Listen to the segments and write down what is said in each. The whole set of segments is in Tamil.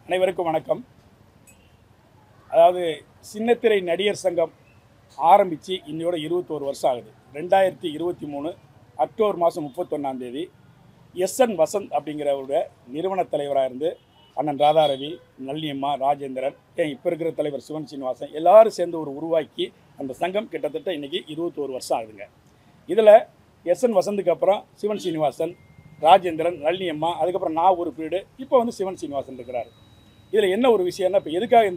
அனைவருக்கும் வணக்கம். அதாவது சின்னத்திரை நடிகர் சங்கம் ஆரம்பித்து இன்னையோட 21 வருஷம் ஆகுது. 2023 அக்டோபர் மாதம் 31ஆம் தேதி எஸ்என் வசந்த் அப்படிங்கிறவருடைய நிறுவன தலைவராக இருந்து அண்ணன் ராதாரவி, நல்லியம்மா, ராஜேந்திரன், இப்போ இருக்கிற தலைவர் சிவன் சீனிவாசன் எல்லாரும் சேர்ந்து உருவாக்கி அந்த சங்கம் கிட்டத்தட்ட இன்றைக்கி 21 வருஷம் ஆகுதுங்க. இதில் எஸ்என் வசந்துக்கு அப்புறம் சிவன் சீனிவாசன், ராஜேந்திரன், நல்லியம்மா, அதுக்கப்புறம் நான் ஒரு பீரியடு, இப்போ சிவன் சீனிவாசன் இருக்கிறார். இதில் என்ன ஒரு விஷயம்னா, இப்போ எதுக்காக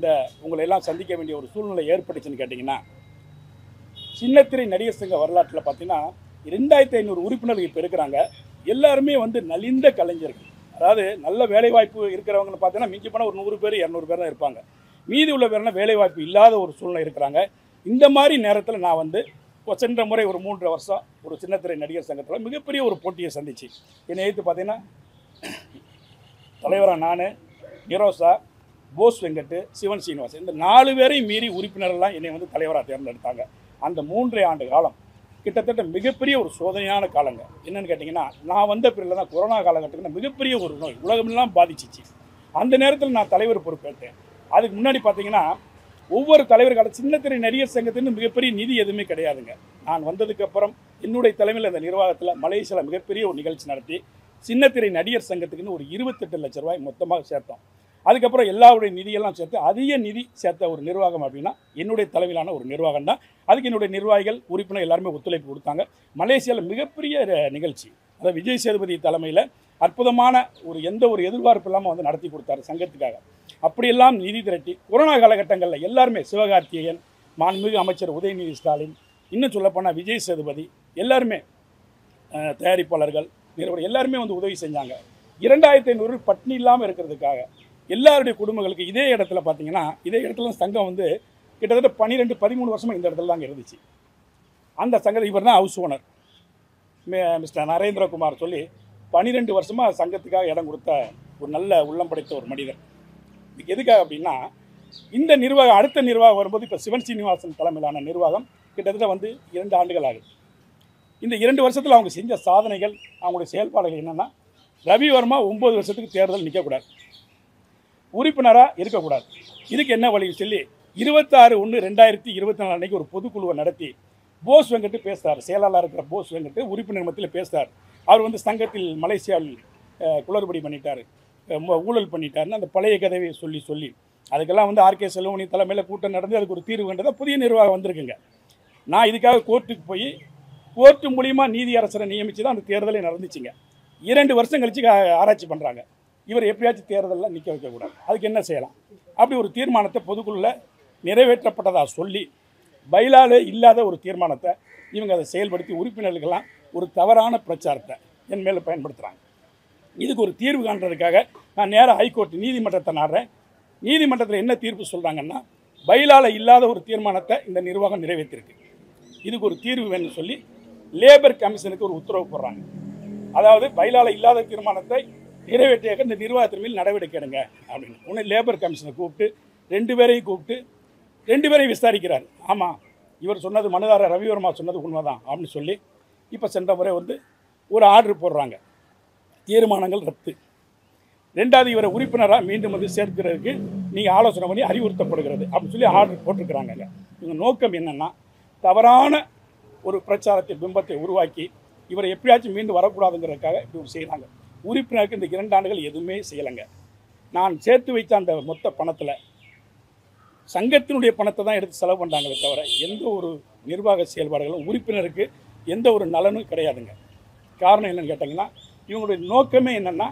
உங்களை எல்லாம் சந்திக்க வேண்டிய ஒரு சூழ்நிலை ஏற்பட்டுச்சுன்னு கேட்டிங்கன்னா, சின்னத்திரை நடிகர் சங்க வரலாற்றில் பார்த்தீங்கன்னா 2500 உறுப்பினர்கள் இப்போ இருக்கிறாங்க. எல்லாருமே நலிந்த கலைஞர்கள். அதாவது நல்ல வேலைவாய்ப்பு இருக்கிறவங்கன்னு பார்த்தீங்கன்னா மிஞ்சி போனால் ஒரு 100 பேர் 200 பேர் தான் இருப்பாங்க. மீதி உள்ள பேர்னா வேலைவாய்ப்பு இல்லாத ஒரு சூழ்நிலை இருக்கிறாங்க. இந்த மாதிரி நேரத்தில் நான் சென்ற முறை ஒரு 3 வருஷம் ஒரு சின்னத்திரை நடிகர் சங்கத்தில் மிகப்பெரிய ஒரு போட்டியை சந்திச்சு என்னை எதிர்த்து பார்த்தீங்கன்னா தலைவராக நான், நிரோசா, போஸ் வெங்கட், சிவன் சீனிவாசன் இந்த 4 பேரையும் மீறி உறுப்பினர்கள்லாம் என்னை தலைவராக தேர்ந்தெடுத்தாங்க. அந்த 3 ஆண்டு காலம் கிட்டத்தட்ட மிகப்பெரிய ஒரு சோதனையான காலங்க. என்னென்னு கேட்டிங்கன்னா, நான் வந்த பிறகு தான் கொரோனா காலகட்டத்தில் மிகப்பெரிய ஒரு நோய் உலகமெல்லாம் பாதிச்சிச்சு. அந்த நேரத்தில் நான் தலைவர் பொறுப்பேற்றேன். அதுக்கு முன்னாடி பார்த்தீங்கன்னா ஒவ்வொரு தலைவர்கள் சின்னத்திரை நடிகர் சங்கத்தின்னு மிகப்பெரிய நிதி எதுவுமே கிடையாதுங்க. நான் வந்ததுக்கப்புறம் என்னுடைய தலைமையில் அந்த நிர்வாகத்தில் மலேசியாவில் மிகப்பெரிய ஒரு நிகழ்ச்சி நடத்தி சின்னத்திரை நடிகர் சங்கத்துக்குன்னு ஒரு 28 லட்ச ரூபாய் மொத்தமாக சேர்த்தோம். அதுக்கப்புறம் எல்லாருடைய நிதியெல்லாம் சேர்த்து அதிக நிதி சேர்த்த ஒரு நிர்வாகம் அப்படின்னா என்னுடைய தலைமையிலான ஒரு நிர்வாகம் தான். அதுக்கு என்னுடைய நிர்வாகிகள், உறுப்பினர் எல்லாருமே ஒத்துழைப்பு கொடுத்தாங்க. மலேசியாவில் மிகப்பெரிய நிகழ்ச்சி, அதாவது விஜய் சேதுபதி தலைமையில் அற்புதமான எந்த ஒரு எதிர்பார்ப்பு இல்லாமல் நடத்தி கொடுத்தாரு சங்கத்துக்காக. அப்படியெல்லாம் நிதி திரட்டி கொரோனா காலகட்டங்களில் எல்லாருமே சிவகார்த்திகேயன், மாண்புமிகு அமைச்சர் உதயநிதி ஸ்டாலின், இன்னும் சொல்லப்போனால் விஜய் சேதுபதி எல்லாருமே, தயாரிப்பாளர்கள், நிறுவனம் எல்லாருமே உதவி செஞ்சாங்க. 2500 பட்னி இல்லாமல் இருக்கிறதுக்காக எல்லாருடைய குடும்பங்களுக்கு இதே இடத்துல பார்த்தீங்கன்னா, இதே இடத்துல சங்கம் கிட்டத்தட்ட 12-13 வருஷமாக இந்த இடத்துல தாங்க இருந்துச்சு. அந்த சங்கத்தை இவர் தான் ஹவுஸ் ஓனர் மிஸ்டர் நரேந்திரகுமார் சொல்லி 12 வருஷமாக சங்கத்துக்காக இடம் கொடுத்த ஒரு நல்ல உள்ளம் படைத்த ஒரு மனிதர். இதுக்கு எதுக்காக அப்படின்னா, இந்த நிர்வாகம் அடுத்த நிர்வாகம் வரும்போது இப்போ சிவன் சீனிவாசன் தலைமையிலான நிர்வாகம் கிட்டத்தட்ட 2 ஆண்டுகள் ஆகுது. இந்த 2 வருஷத்தில் அவங்க செஞ்ச சாதனைகள், அவங்களுடைய செயல்பாடுகள் என்னென்னா, ரவிவர்மா 9 வருஷத்துக்கு தேர்தல் நிற்கக்கூடாது, உறுப்பினராக இருக்கக்கூடாது. இதுக்கு என்ன வழி சொல்லி 26/1/2024 அன்றைக்கி ஒரு பொதுக்குழுவை நடத்தி போஸ் வெங்கட் பேசுகிறார். செயலாளர் இருக்கிற போஸ் வெங்கட் உறுப்பினர் மத்தியில் பேசுகிறார். அவர் சங்கத்தில் மலேசியாவில் குளறுபடி பண்ணிட்டார், ஊழல் பண்ணிட்டாருன்னு அந்த பழைய கதவை சொல்லி அதுக்கெல்லாம் ஆர்கே செல்வமணி தலைமையில் கூட்டம் நடந்து அதுக்கு ஒரு தீர்வு கண்டதாக புதிய நிர்வாகம் வந்திருக்குங்க. நான் இதுக்காக கோர்ட்டுக்கு போய் கோர்ட்டு மூலிமா நீதி அரசரை நியமித்து தான் அந்த தேர்தலே நடந்துச்சுங்க. 2 வருஷம் கழித்து ஆராய்ச்சி பண்ணுறாங்க. இவர் எப்படியாச்சும் தேர்தலில் நிற்க வைக்கக்கூடாது, அதுக்கு என்ன செய்யலாம்? அப்படி ஒரு தீர்மானத்தை பொதுக்குழுவில் நிறைவேற்றப்பட்டதாக சொல்லி பைலாலே இல்லாத ஒரு தீர்மானத்தை இவங்க அதை செயல்படுத்தி உறுப்பினர்களுக்கெல்லாம் ஒரு தவறான பிரச்சாரத்தை என் மேலே பயன்படுத்துகிறாங்க. இதுக்கு ஒரு தீர்வு காண்றதுக்காக நான் நேராக ஹைகோர்ட் நீதிமன்றத்தை நாடுறேன். நீதிமன்றத்தில் என்ன தீர்ப்பு சொல்கிறாங்கன்னா, பைலால இல்லாத ஒரு தீர்மானத்தை இந்த நிர்வாகம் நிறைவேற்றிருக்கு, இதுக்கு ஒரு தீர்வு வேணும்னு சொல்லி லேபர் கமிஷனுக்கு ஒரு உத்தரவு போடுறாங்க. அதாவது பைலால இல்லாத தீர்மானத்தை நிறைவேற்றியாக இந்த நிர்வாகத்தின் மேல் நடவடிக்கை எடுங்க அப்படின்னு உடனே லேபர் கமிஷனை கூப்பிட்டு 2 பேரையும் கூப்பிட்டு 2 பேரையும் விசாரிக்கிறார். ஆமாம், இவர் சொன்னது மனுதாரர் ரவிவர்மா சொன்னது உண்மைதான் அப்படின்னு சொல்லி இப்போ சென்ற முறை ஒரு ஆர்டர் போடுறாங்க, தீர்மானங்கள் ரத்து. 2வது இவரை உறுப்பினராக மீண்டும் சேர்க்கிறதுக்கு நீங்கள் ஆலோசனை பண்ணி அறிவுறுத்தப்படுகிறது அப்படின்னு சொல்லி ஆர்டர் போட்டிருக்கிறாங்க. இவங்க நோக்கம் என்னென்னா, தவறான ஒரு பிரச்சாரத்தை பிம்பத்தை உருவாக்கி இவரை எப்படியாச்சும் மீண்டும் வரக்கூடாதுங்கிறதுக்காக இப்படி செய்கிறாங்க. உறுப்பினருக்கு இந்த 2 ஆண்டுகள் எதுவுமே செய்யலைங்க. நான் சேர்த்து வைத்த அந்த மொத்த பணத்தில் சங்கத்தினுடைய பணத்தை தான் எடுத்து செலவு பண்ணுறாங்களே தவிர எந்த ஒரு நிர்வாக செயல்பாடுகளும் உறுப்பினருக்கு எந்த ஒரு நலனும் கிடையாதுங்க. காரணம் என்னென்னு கேட்டிங்கன்னா, இவங்களுடைய நோக்கமே என்னென்னா,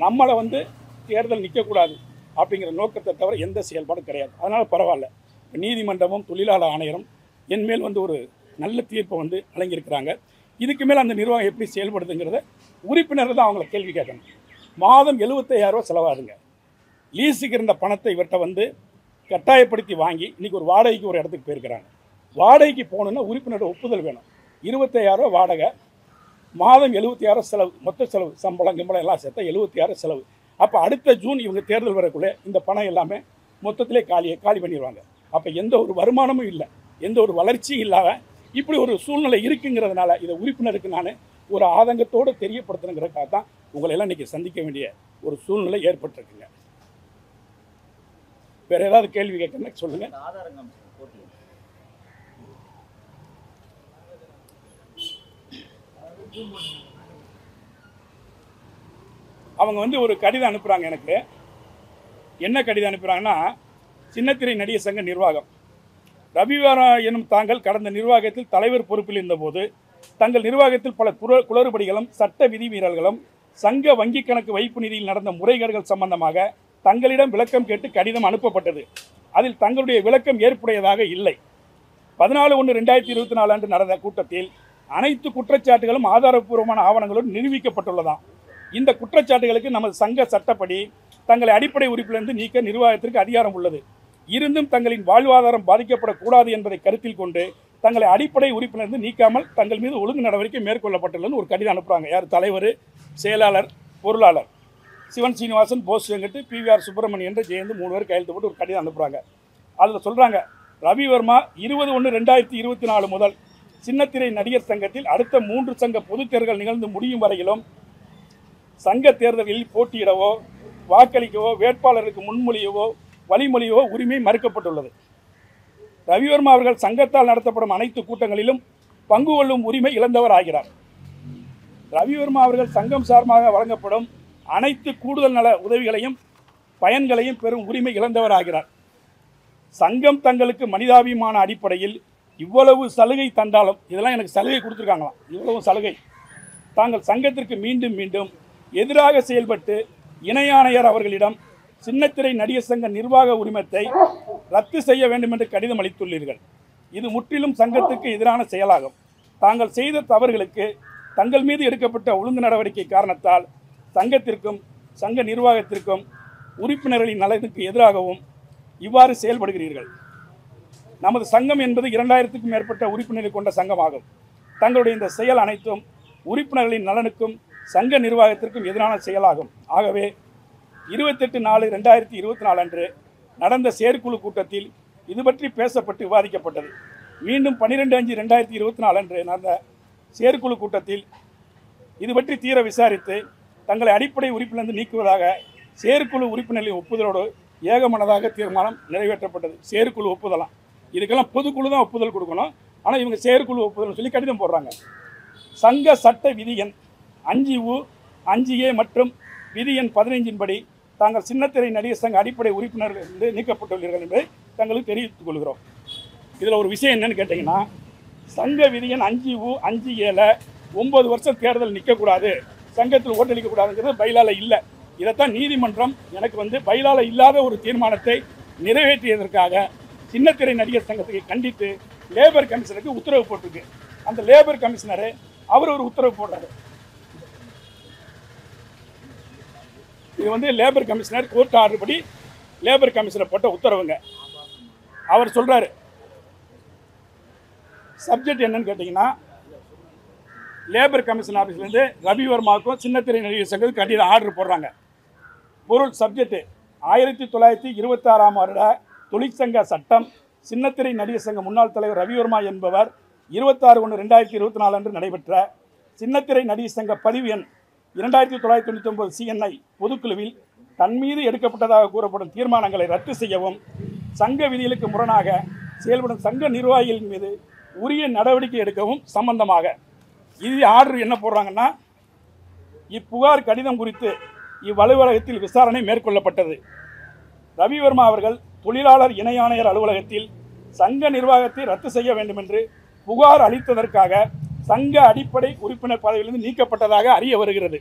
நம்மளை தேர்தல் நிற்கக்கூடாது அப்படிங்கிற நோக்கத்தை தவிர எந்த செயல்பாடும் கிடையாது. அதனால் பரவாயில்ல, நீதிமன்றமும் தொழிலாளர் ஆணையரும் என் மேல் ஒரு நல்ல தீர்ப்பை வழங்கியிருக்கிறாங்க. இதுக்கு மேலே அந்த நிர்வாகம் எப்படி செயல்படுதுங்கிறத உறுப்பினர் தான் அவங்கள கேள்வி கேட்கணும். மாதம் 75,000 ரூபா செலவாகுதுங்க. லீஸுக்கு இருந்த பணத்தை இவர்கிட்ட கட்டாயப்படுத்தி வாங்கி இன்றைக்கி ஒரு வாடகைக்கு ஒரு இடத்துக்கு போயிருக்கிறாங்க. வாடகைக்கு போகணுன்னா உறுப்பினரோட ஒப்புதல் வேணும். 25,000 ரூபா வாடகை, மாதம் 76,000 செலவு, மொத்த செலவு சம்பளம் எல்லாம் சேர்த்தா 76,000 செலவு. அப்போ அடுத்த ஜூன் இவங்க தேர்தல் வரக்குள்ளே இந்த பணம் எல்லாமே மொத்தத்திலே காலி பண்ணிடுவாங்க. அப்போ எந்த ஒரு வருமானமும் இல்லை, எந்த ஒரு வளர்ச்சியும் இல்லாத இப்படி ஒரு சூழ்நிலை இருக்குங்கிறதுனால இதை உறுப்பினருக்கு நான் ஒரு ஆதங்கத்தோடு தெரியப்படுத்தணுங்கிறதுக்காக தான் உங்களை எல்லாம் இன்றைக்கி சந்திக்க வேண்டிய ஒரு சூழ்நிலை ஏற்பட்டிருக்குங்க. வேற ஏதாவது கேள்வி கேட்கணும் சொல்லுங்க. அவங்க வந்து ஒரு கடிதம் அனுப்புறாங்க. எனக்கு என்ன கடிதம் அனுப்புறாங்கன்னா, சின்னத்திரை நடிகர் சங்க நிர்வாகம் ரவிவாரா எனும் தாங்கள் கடந்த நிர்வாகத்தில் தலைவர் பொறுப்பில் இருந்தபோது தங்கள் நிர்வாகத்தில் பல குளறுபடிகளும் சட்ட விதிமீறல்களும் சங்க வங்கி கணக்கு வைப்பு நிதியில் நடந்த முறைகேடுகள் சம்பந்தமாக தங்களிடம் விளக்கம் கேட்டு கடிதம் அனுப்பப்பட்டது. அதில் தங்களுடைய விளக்கம் ஏற்புடையதாக இல்லை. 14/1/2024 அன்று நடந்த கூட்டத்தில் அனைத்து குற்றச்சாட்டுகளும் ஆதாரப்பூர்வமான ஆவணங்களுடன் நிரூபிக்கப்பட்டுள்ளதாம். இந்த குற்றச்சாட்டுகளுக்கு நமது சங்க சட்டப்படி தங்களை அடிப்படை உறுப்பிலிருந்து நீக்க நிர்வாகத்திற்கு அதிகாரம் உள்ளது. இருந்தும் தங்களின் வாழ்வாதாரம் பாதிக்கப்படக்கூடாது என்பதை கருத்தில் கொண்டு தங்களை அடிப்படை உறுப்பிலிருந்து நீக்காமல் தங்கள் மீது ஒழுங்கு நடவடிக்கை மேற்கொள்ளப்பட்டுள்ளதுன்னு ஒரு கடிதம் அனுப்புகிறாங்க. யார்? தலைவர், செயலாளர், பொருளாளர் சிவன் சீனிவாசன், போஸ் வெங்கட், PVR சுப்பிரமணியன் என்ற ஜெயந்த் 3 பேர் கையெழுத்து போட்டு ஒரு கடிதம் அனுப்புகிறாங்க. அதில் சொல்கிறாங்க, ரவிவர்மா 20/1/2024 முதல் சின்னத்திரை நடிகர் சங்கத்தில் அடுத்த 3 சங்க பொதுத் தேர்தல் நிகழ்ந்து முடியும் வரையிலும் சங்க தேர்தலில் போட்டியிடவோ வாக்களிக்கவோ வேட்பாளருக்கு முன்மொழியவோ வழிமொழியவோ உரிமை மறுக்கப்பட்டுள்ளது. ரவிவர்மா அவர்கள் சங்கத்தால் நடத்தப்படும் அனைத்து கூட்டங்களிலும் பங்கு கொள்ளும் உரிமை இழந்தவர் ஆகிறார். ரவிவர்மா அவர்கள் சங்கம் சார்பாக வழங்கப்படும் அனைத்து கூடுதல் நல உதவிகளையும் பயன்களையும் பெறும் உரிமை இழந்தவர் ஆகிறார். சங்கம் தங்களுக்கு மனிதாபிமான அடிப்படையில் இவ்வளவு சலுகை தந்தாலும், இதெல்லாம் எனக்கு சலுகை கொடுத்துருக்காங்களாம், இவ்வளவு சலுகை, தாங்கள் சங்கத்திற்கு மீண்டும் மீண்டும் எதிராக செயல்பட்டு இணை ஆணையர் அவர்களிடம் சின்னத்திரை நடிகர் சங்க நிர்வாக உரிமத்தை ரத்து செய்ய வேண்டும் என்று கடிதம் அளித்துள்ளீர்கள். இது முற்றிலும் சங்கத்துக்கு எதிரான செயலாகும். தாங்கள் செய்த தவறுகளுக்கு தங்கள் மீது எடுக்கப்பட்ட ஒழுங்கு நடவடிக்கை காரணத்தால் சங்கத்திற்கும் சங்க நிர்வாகத்திற்கும் உறுப்பினர்களின் நலனுக்கு எதிராகவும் இவ்வாறு செயல்படுகிறீர்கள். நமது சங்கம் என்பது 2000க்கும் மேற்பட்ட உறுப்பினர்கள் கொண்ட சங்கமாகும். தங்களுடைய இந்த செயல் அனைத்தும் உறுப்பினர்களின் நலனுக்கும் சங்க நிர்வாகத்திற்கும் எதிரான செயலாகும். ஆகவே 28/4/2024 அன்று நடந்த செயற்குழு கூட்டத்தில் இது பற்றி பேசப்பட்டு விவாதிக்கப்பட்டது. மீண்டும் 12/5/2024 அன்று நடந்த செயற்குழு கூட்டத்தில் இது பற்றி தீர விசாரித்து தங்களை அடிப்படை உறுப்பிலிருந்து நீக்குவதாக செயற்குழு உறுப்பினர்களின் ஒப்புதலோடு ஏகமனதாக தீர்மானம் நிறைவேற்றப்பட்டது. செயற்குழு ஒப்புதலாம், இதுக்கெல்லாம் பொதுக்குழு தான் ஒப்புதல் கொடுக்கணும். ஆனால் இவங்க செயற்குழு ஒப்புதல் சொல்லி கடிதம் போடுறாங்க. சங்க சட்ட விதி எண் 5U 5A மற்றும் விதி எண் 15 படி தாங்கள் சின்னத்திரை நடிகர் சங்க அடிப்படை உறுப்பினர்கள் நீக்கப்பட்டுள்ளீர்கள் என்பதை தங்களுக்கு தெரிவித்துக் கொள்கிறோம். இதில் ஒரு விஷயம் என்னன்னு கேட்டிங்கன்னா, சங்க விதி எண் 5U 5Aல 9 வருஷம் தேர்தல் நிற்கக்கூடாது, சங்கத்தில் ஓட்டளிக்கக்கூடாதுங்கிறது பைலால இல்லை. இதைத்தான் நீதிமன்றம் எனக்கு பைலால இல்லாத ஒரு தீர்மானத்தை நிறைவேற்றியதற்காக சின்னத்திரை நடிகர் சங்கத்துக்கு கண்டித்து லேபர் கமிஷனருக்கு உத்தரவு போட்டிருக்கு. அந்த லேபர் கமிஷனரு அவர் ஒரு உத்தரவு போடுறாரு. இது லேபர் கமிஷனர் கோர்ட் ஆர்டர் படி லேபர் கமிஷனர் போட்ட உத்தரவுங்க. அவர் சொல்றாரு, சப்ஜெக்ட் என்னன்னு கேட்டிங்கன்னா, லேபர் கமிஷன் ஆஃபீஸ்லேருந்து ரவிவர்மாவுக்கும் சின்னத்திரை நடிகர் சங்கத்துக்கு கண்டிப்பாக ஆர்டர் போடுறாங்க. பொருள் சப்ஜெக்ட் 1926ஆம் வருட தொழிற்சங்க சட்டம். சின்னத்திரை நடிகர் சங்க முன்னாள் தலைவர் ரவிவர்மா என்பவர் 26/1/2024 அன்று நடைபெற்ற சின்னத்திரை நடிகர் சங்க பதிவு எண் 2999 CNI பொதுக்குழுவில் தன் மீது எடுக்கப்பட்டதாக கூறப்படும் தீர்மானங்களை ரத்து செய்யவும் சங்க விதிகளுக்கு முரணாக செயல்படும் சங்க நிர்வாகிகளின் மீது உரிய நடவடிக்கை எடுக்கவும் சம்பந்தமாக இது ஆர்டர் என்ன போடுறாங்கன்னா, இப்புகார் கடிதம் குறித்து இவ்வலுவலகத்தில் விசாரணை மேற்கொள்ளப்பட்டது. ரவிவர்மா அவர்கள் தொழிலாளர் இணை ஆணையர் அலுவலகத்தில் சங்க நிர்வாகத்தை ரத்து செய்ய வேண்டும் என்று புகார் அளித்ததற்காக சங்க அடிப்படை உறுப்பினர் பதவியிலிருந்து நீக்கப்பட்டதாக அறிய வருகிறது.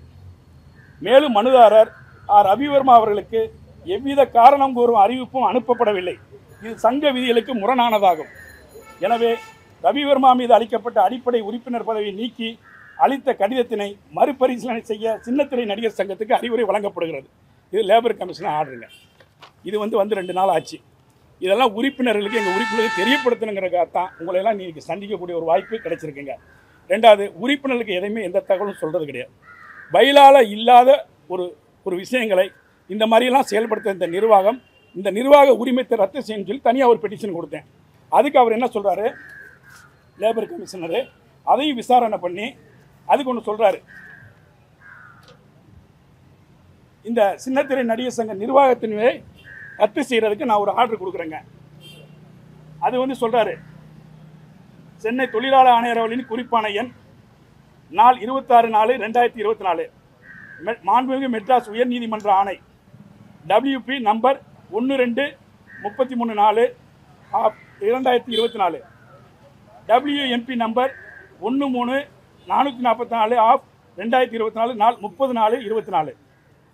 மேலும் மனுதாரர் ரவிவர்மா அவர்களுக்கு எவ்வித காரணம் கூறும் அறிவிப்பும் அனுப்பப்படவில்லை. இது சங்க விதிகளுக்கு முரணானதாகும். எனவே ரவிவர்மா மீது அளிக்கப்பட்ட அடிப்படை உறுப்பினர் பதவியை நீக்கி அளித்த கடிதத்தினை மறுபரிசீலனை செய்ய சின்னத்திரை நடிகர் சங்கத்துக்கு அறிவுரை வழங்கப்படுகிறது. இது லேபர் கமிஷன் ஆர்டருங்க. இது 2 நாள் ஆச்சு. இதெல்லாம் உறுப்பினர்களுக்கு, எங்கள் உறுப்பினர்களுக்கு தெரியப்படுத்தணுங்கிறதுக்காகத்தான் உங்களையெல்லாம் இன்றைக்கி சந்திக்கக்கூடிய ஒரு வாய்ப்பு கிடைச்சிருக்குங்க. ரெண்டாவது, உறுப்பினர்களுக்கு எதையுமே எந்த தகவலும் சொல்கிறது கிடையாது. பைலால இல்லாத ஒரு விஷயங்களை இந்த மாதிரியெல்லாம் செயல்படுத்த இந்த நிர்வாக உரிமத்தை ரத்து செய்யணும்னு சொல்லி தனியாக ஒரு பெட்டிஷன் கொடுத்தேன். அதுக்கு அவர் என்ன சொல்கிறாரு, லேபர் கமிஷனரு அதையும் விசாரணை பண்ணி அதுக்கு ஒன்று சொல்கிறாரு, இந்த சின்னத்திரை நடிகர் சங்க நிர்வாகத்தினே ரத்து செய்கிறதுக்கு நான் ஒரு ஆர்டர் கொடுக்குறேங்க. அது வந்து சொல்கிறாரு, சென்னை தொழிலாளர் ஆணையர் அவர்களின் குறிப்பான எண் நாள் 26/4/2024 மாண்புமிகு மெட்ராஸ் உயர்நீதிமன்ற ஆணை WP நம்பர் 12-33/4/2024 WMP நம்பர் 13-444/2024 நாள் 30/4/24.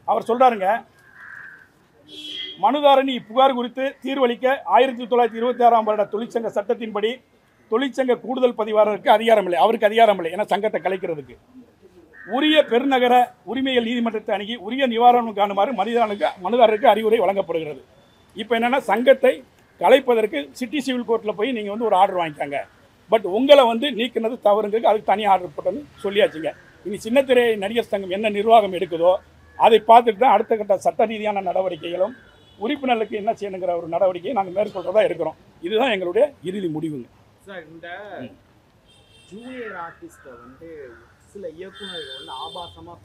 அவர் சொல்கிறாருங்க, மனுதாரணி இப்புகார் குறித்து தீர்வளிக்க 1926ஆம் வருட தொழிற்சங்க சட்டத்தின்படி தொழிற்சங்க கூடுதல் பதிவாளருக்கு அதிகாரம் இல்லை. அவருக்கு அதிகாரம் இல்லை, ஏன்னா சங்கத்தை கலைக்கிறதுக்கு. உரிய பெருநகர உரிமையல் நீதிமன்றத்தை அணுகி உரிய நிவாரணம் காணுமாறு மனுதாரருக்கு அறிவுரை வழங்கப்படுகிறது. இப்போ என்னென்னா, சங்கத்தை கலைப்பதற்கு சிட்டி சிவில் கோர்ட்டில் போய் நீங்கள் வந்து ஒரு ஆர்டர் வாங்கிக்காங்க, பட் உங்களை வந்து நீக்கினது தவறுங்கிறது அதுக்கு தனி ஆர்டர் போட்டோன்னு சொல்லியாச்சுங்க. இனி சின்னத்திரை நடிகர் சங்கம் என்ன நிர்வாகம் எடுக்குதோ அதை பார்த்துட்டு தான் அடுத்த கட்ட சட்ட ரீதியான நடவடிக்கைகளும் உறுப்பினர்களுக்கு என்ன செய்யணுங்கிற ஒரு நடவடிக்கையை நாங்கள் மேற்கொள்றதா இருக்கிறோம். இதுதான் எங்களுடைய இறுதி முடிவுங்க. சார், இந்த ஜூனியர் ஆர்டிஸ்ட்டை வந்து சில இயக்குநர்கள் வந்து ஆபாசமாக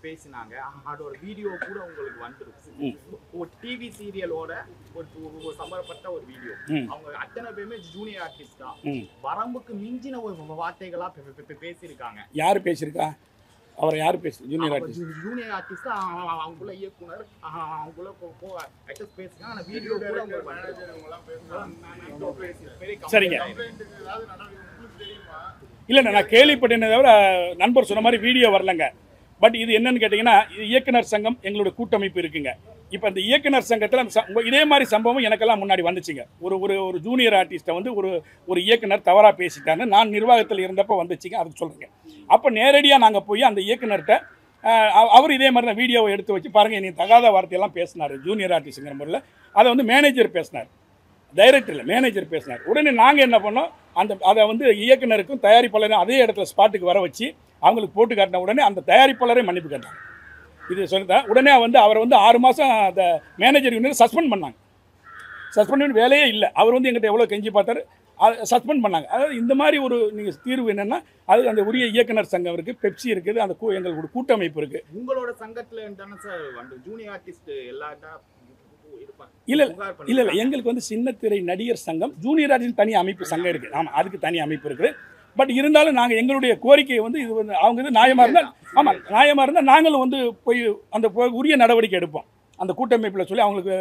பேசினாங்க. அதோட வீடியோ கூட உங்களுக்கு வந்துருக்கு. ஒரு டிவி சீரியலோட ஒரு சம்பந்தப்பட்ட ஒரு வீடியோ. அவங்க அத்தனை பேருமே ஜூனியர் ஆர்டிஸ்ட் தான். வரம்புக்கு மிஞ்சின ஒரு வார்த்தைகளா பேசியிருக்காங்க. யார் பேசியிருக்கா? அவர் யார் பேசு? ஜூனியர் ஆர்டிஸ்ட் அவங்களுக்குள்ள இயக்குனர் அவங்களுக்குள்ள பேசுறாங்க. ஆனா வீடியோ கூட சரிங்க. இல்லைண்ணா, நான் கேள்விப்பட்டேனே தவிர நண்பர் சொன்ன மாதிரி வீடியோ வரலங்க. பட் இது என்னன்னு கேட்டிங்கன்னா, இது இயக்குனர் சங்கம் எங்களுடைய கூட்டமைப்பு இருக்குங்க. இப்போ அந்த இயக்குனர் சங்கத்தில் இதே மாதிரி சம்பவம் எனக்கெல்லாம் முன்னாடி வந்துச்சுங்க. ஒரு ஒரு ஜூனியர் ஆர்டிஸ்ட்டை வந்து ஒரு இயக்குனர் தவறாக பேசிட்டான்னு நான் நிர்வாகத்தில் இருந்தப்போ வந்துச்சுங்க. அதுக்கு சொல்கிறேங்க. அப்போ நேரடியாக நாங்கள் போய் அந்த இயக்குனர்கிட்ட அவர் இதே மாதிரி தான் வீடியோவை எடுத்து வச்சு பாருங்கள், நீ தகாத வார்த்தையெல்லாம் பேசினார் ஜூனியர் ஆர்டிஸ்ட்டுங்கிற முறையில். அதை வந்து மேனேஜர் பேசினார், டைரக்டர் இல்லை, மேனேஜர் பேசினார். உடனே நாங்கள் என்ன பண்ணோம், அதை வந்து இயக்குனருக்கும் தயாரிப்பாளரும் அதே இடத்துல ஸ்பாட்டுக்கு வர வச்சு அவங்களுக்கு போட்டு காட்டின உடனே அந்த தயாரிப்பாளரே மன்னிப்பு கேட்டாங்க. இது சொல்லிதான் உடனே வந்து அவரை வந்து 6 மாதம் அந்த மேனேஜர் யூனியன் சஸ்பெண்ட் பண்ணாங்க. சஸ்பெண்ட் பண்ணி வேலையே இல்லை. அவர் வந்து எங்கிட்ட எவ்வளோ கெஞ்சி பார்த்தாரு, சஸ்பெண்ட் பண்ணாங்க. அதாவது இந்த மாதிரி ஒரு நீங்கள் தீர்வு என்னென்னா, அது அந்த உரிய இயக்குனர் சங்கம் இருக்குது, பெப்சி இருக்குது, அந்த எங்களோட கூட்டமைப்பு இருக்குது. உங்களோட சங்கத்தில் ஜூனியர் ஆர்டிஸ்ட் எல்லா இல்லை எங்களுக்கு வந்து சின்னத்திரை நடிகர் சங்கம் ஜூனியர் ஆர்டிஸ்ட் தனி அமைப்பு சங்கம் இருக்குது. ஆமாம், அதுக்கு தனி அமைப்பு இருக்குது. பட் இருந்தாலும் நாங்கள் எங்களுடைய கோரிக்கையை வந்து இது வந்து அவங்க வந்து நியாயமாக இருந்தால், ஆமாம் நியாயமாக இருந்தால் நாங்களும் வந்து போய் அந்த உரிய நடவடிக்கை எடுப்போம். அந்த கூட்டமைப்பில் சொல்லி அவங்களுக்கு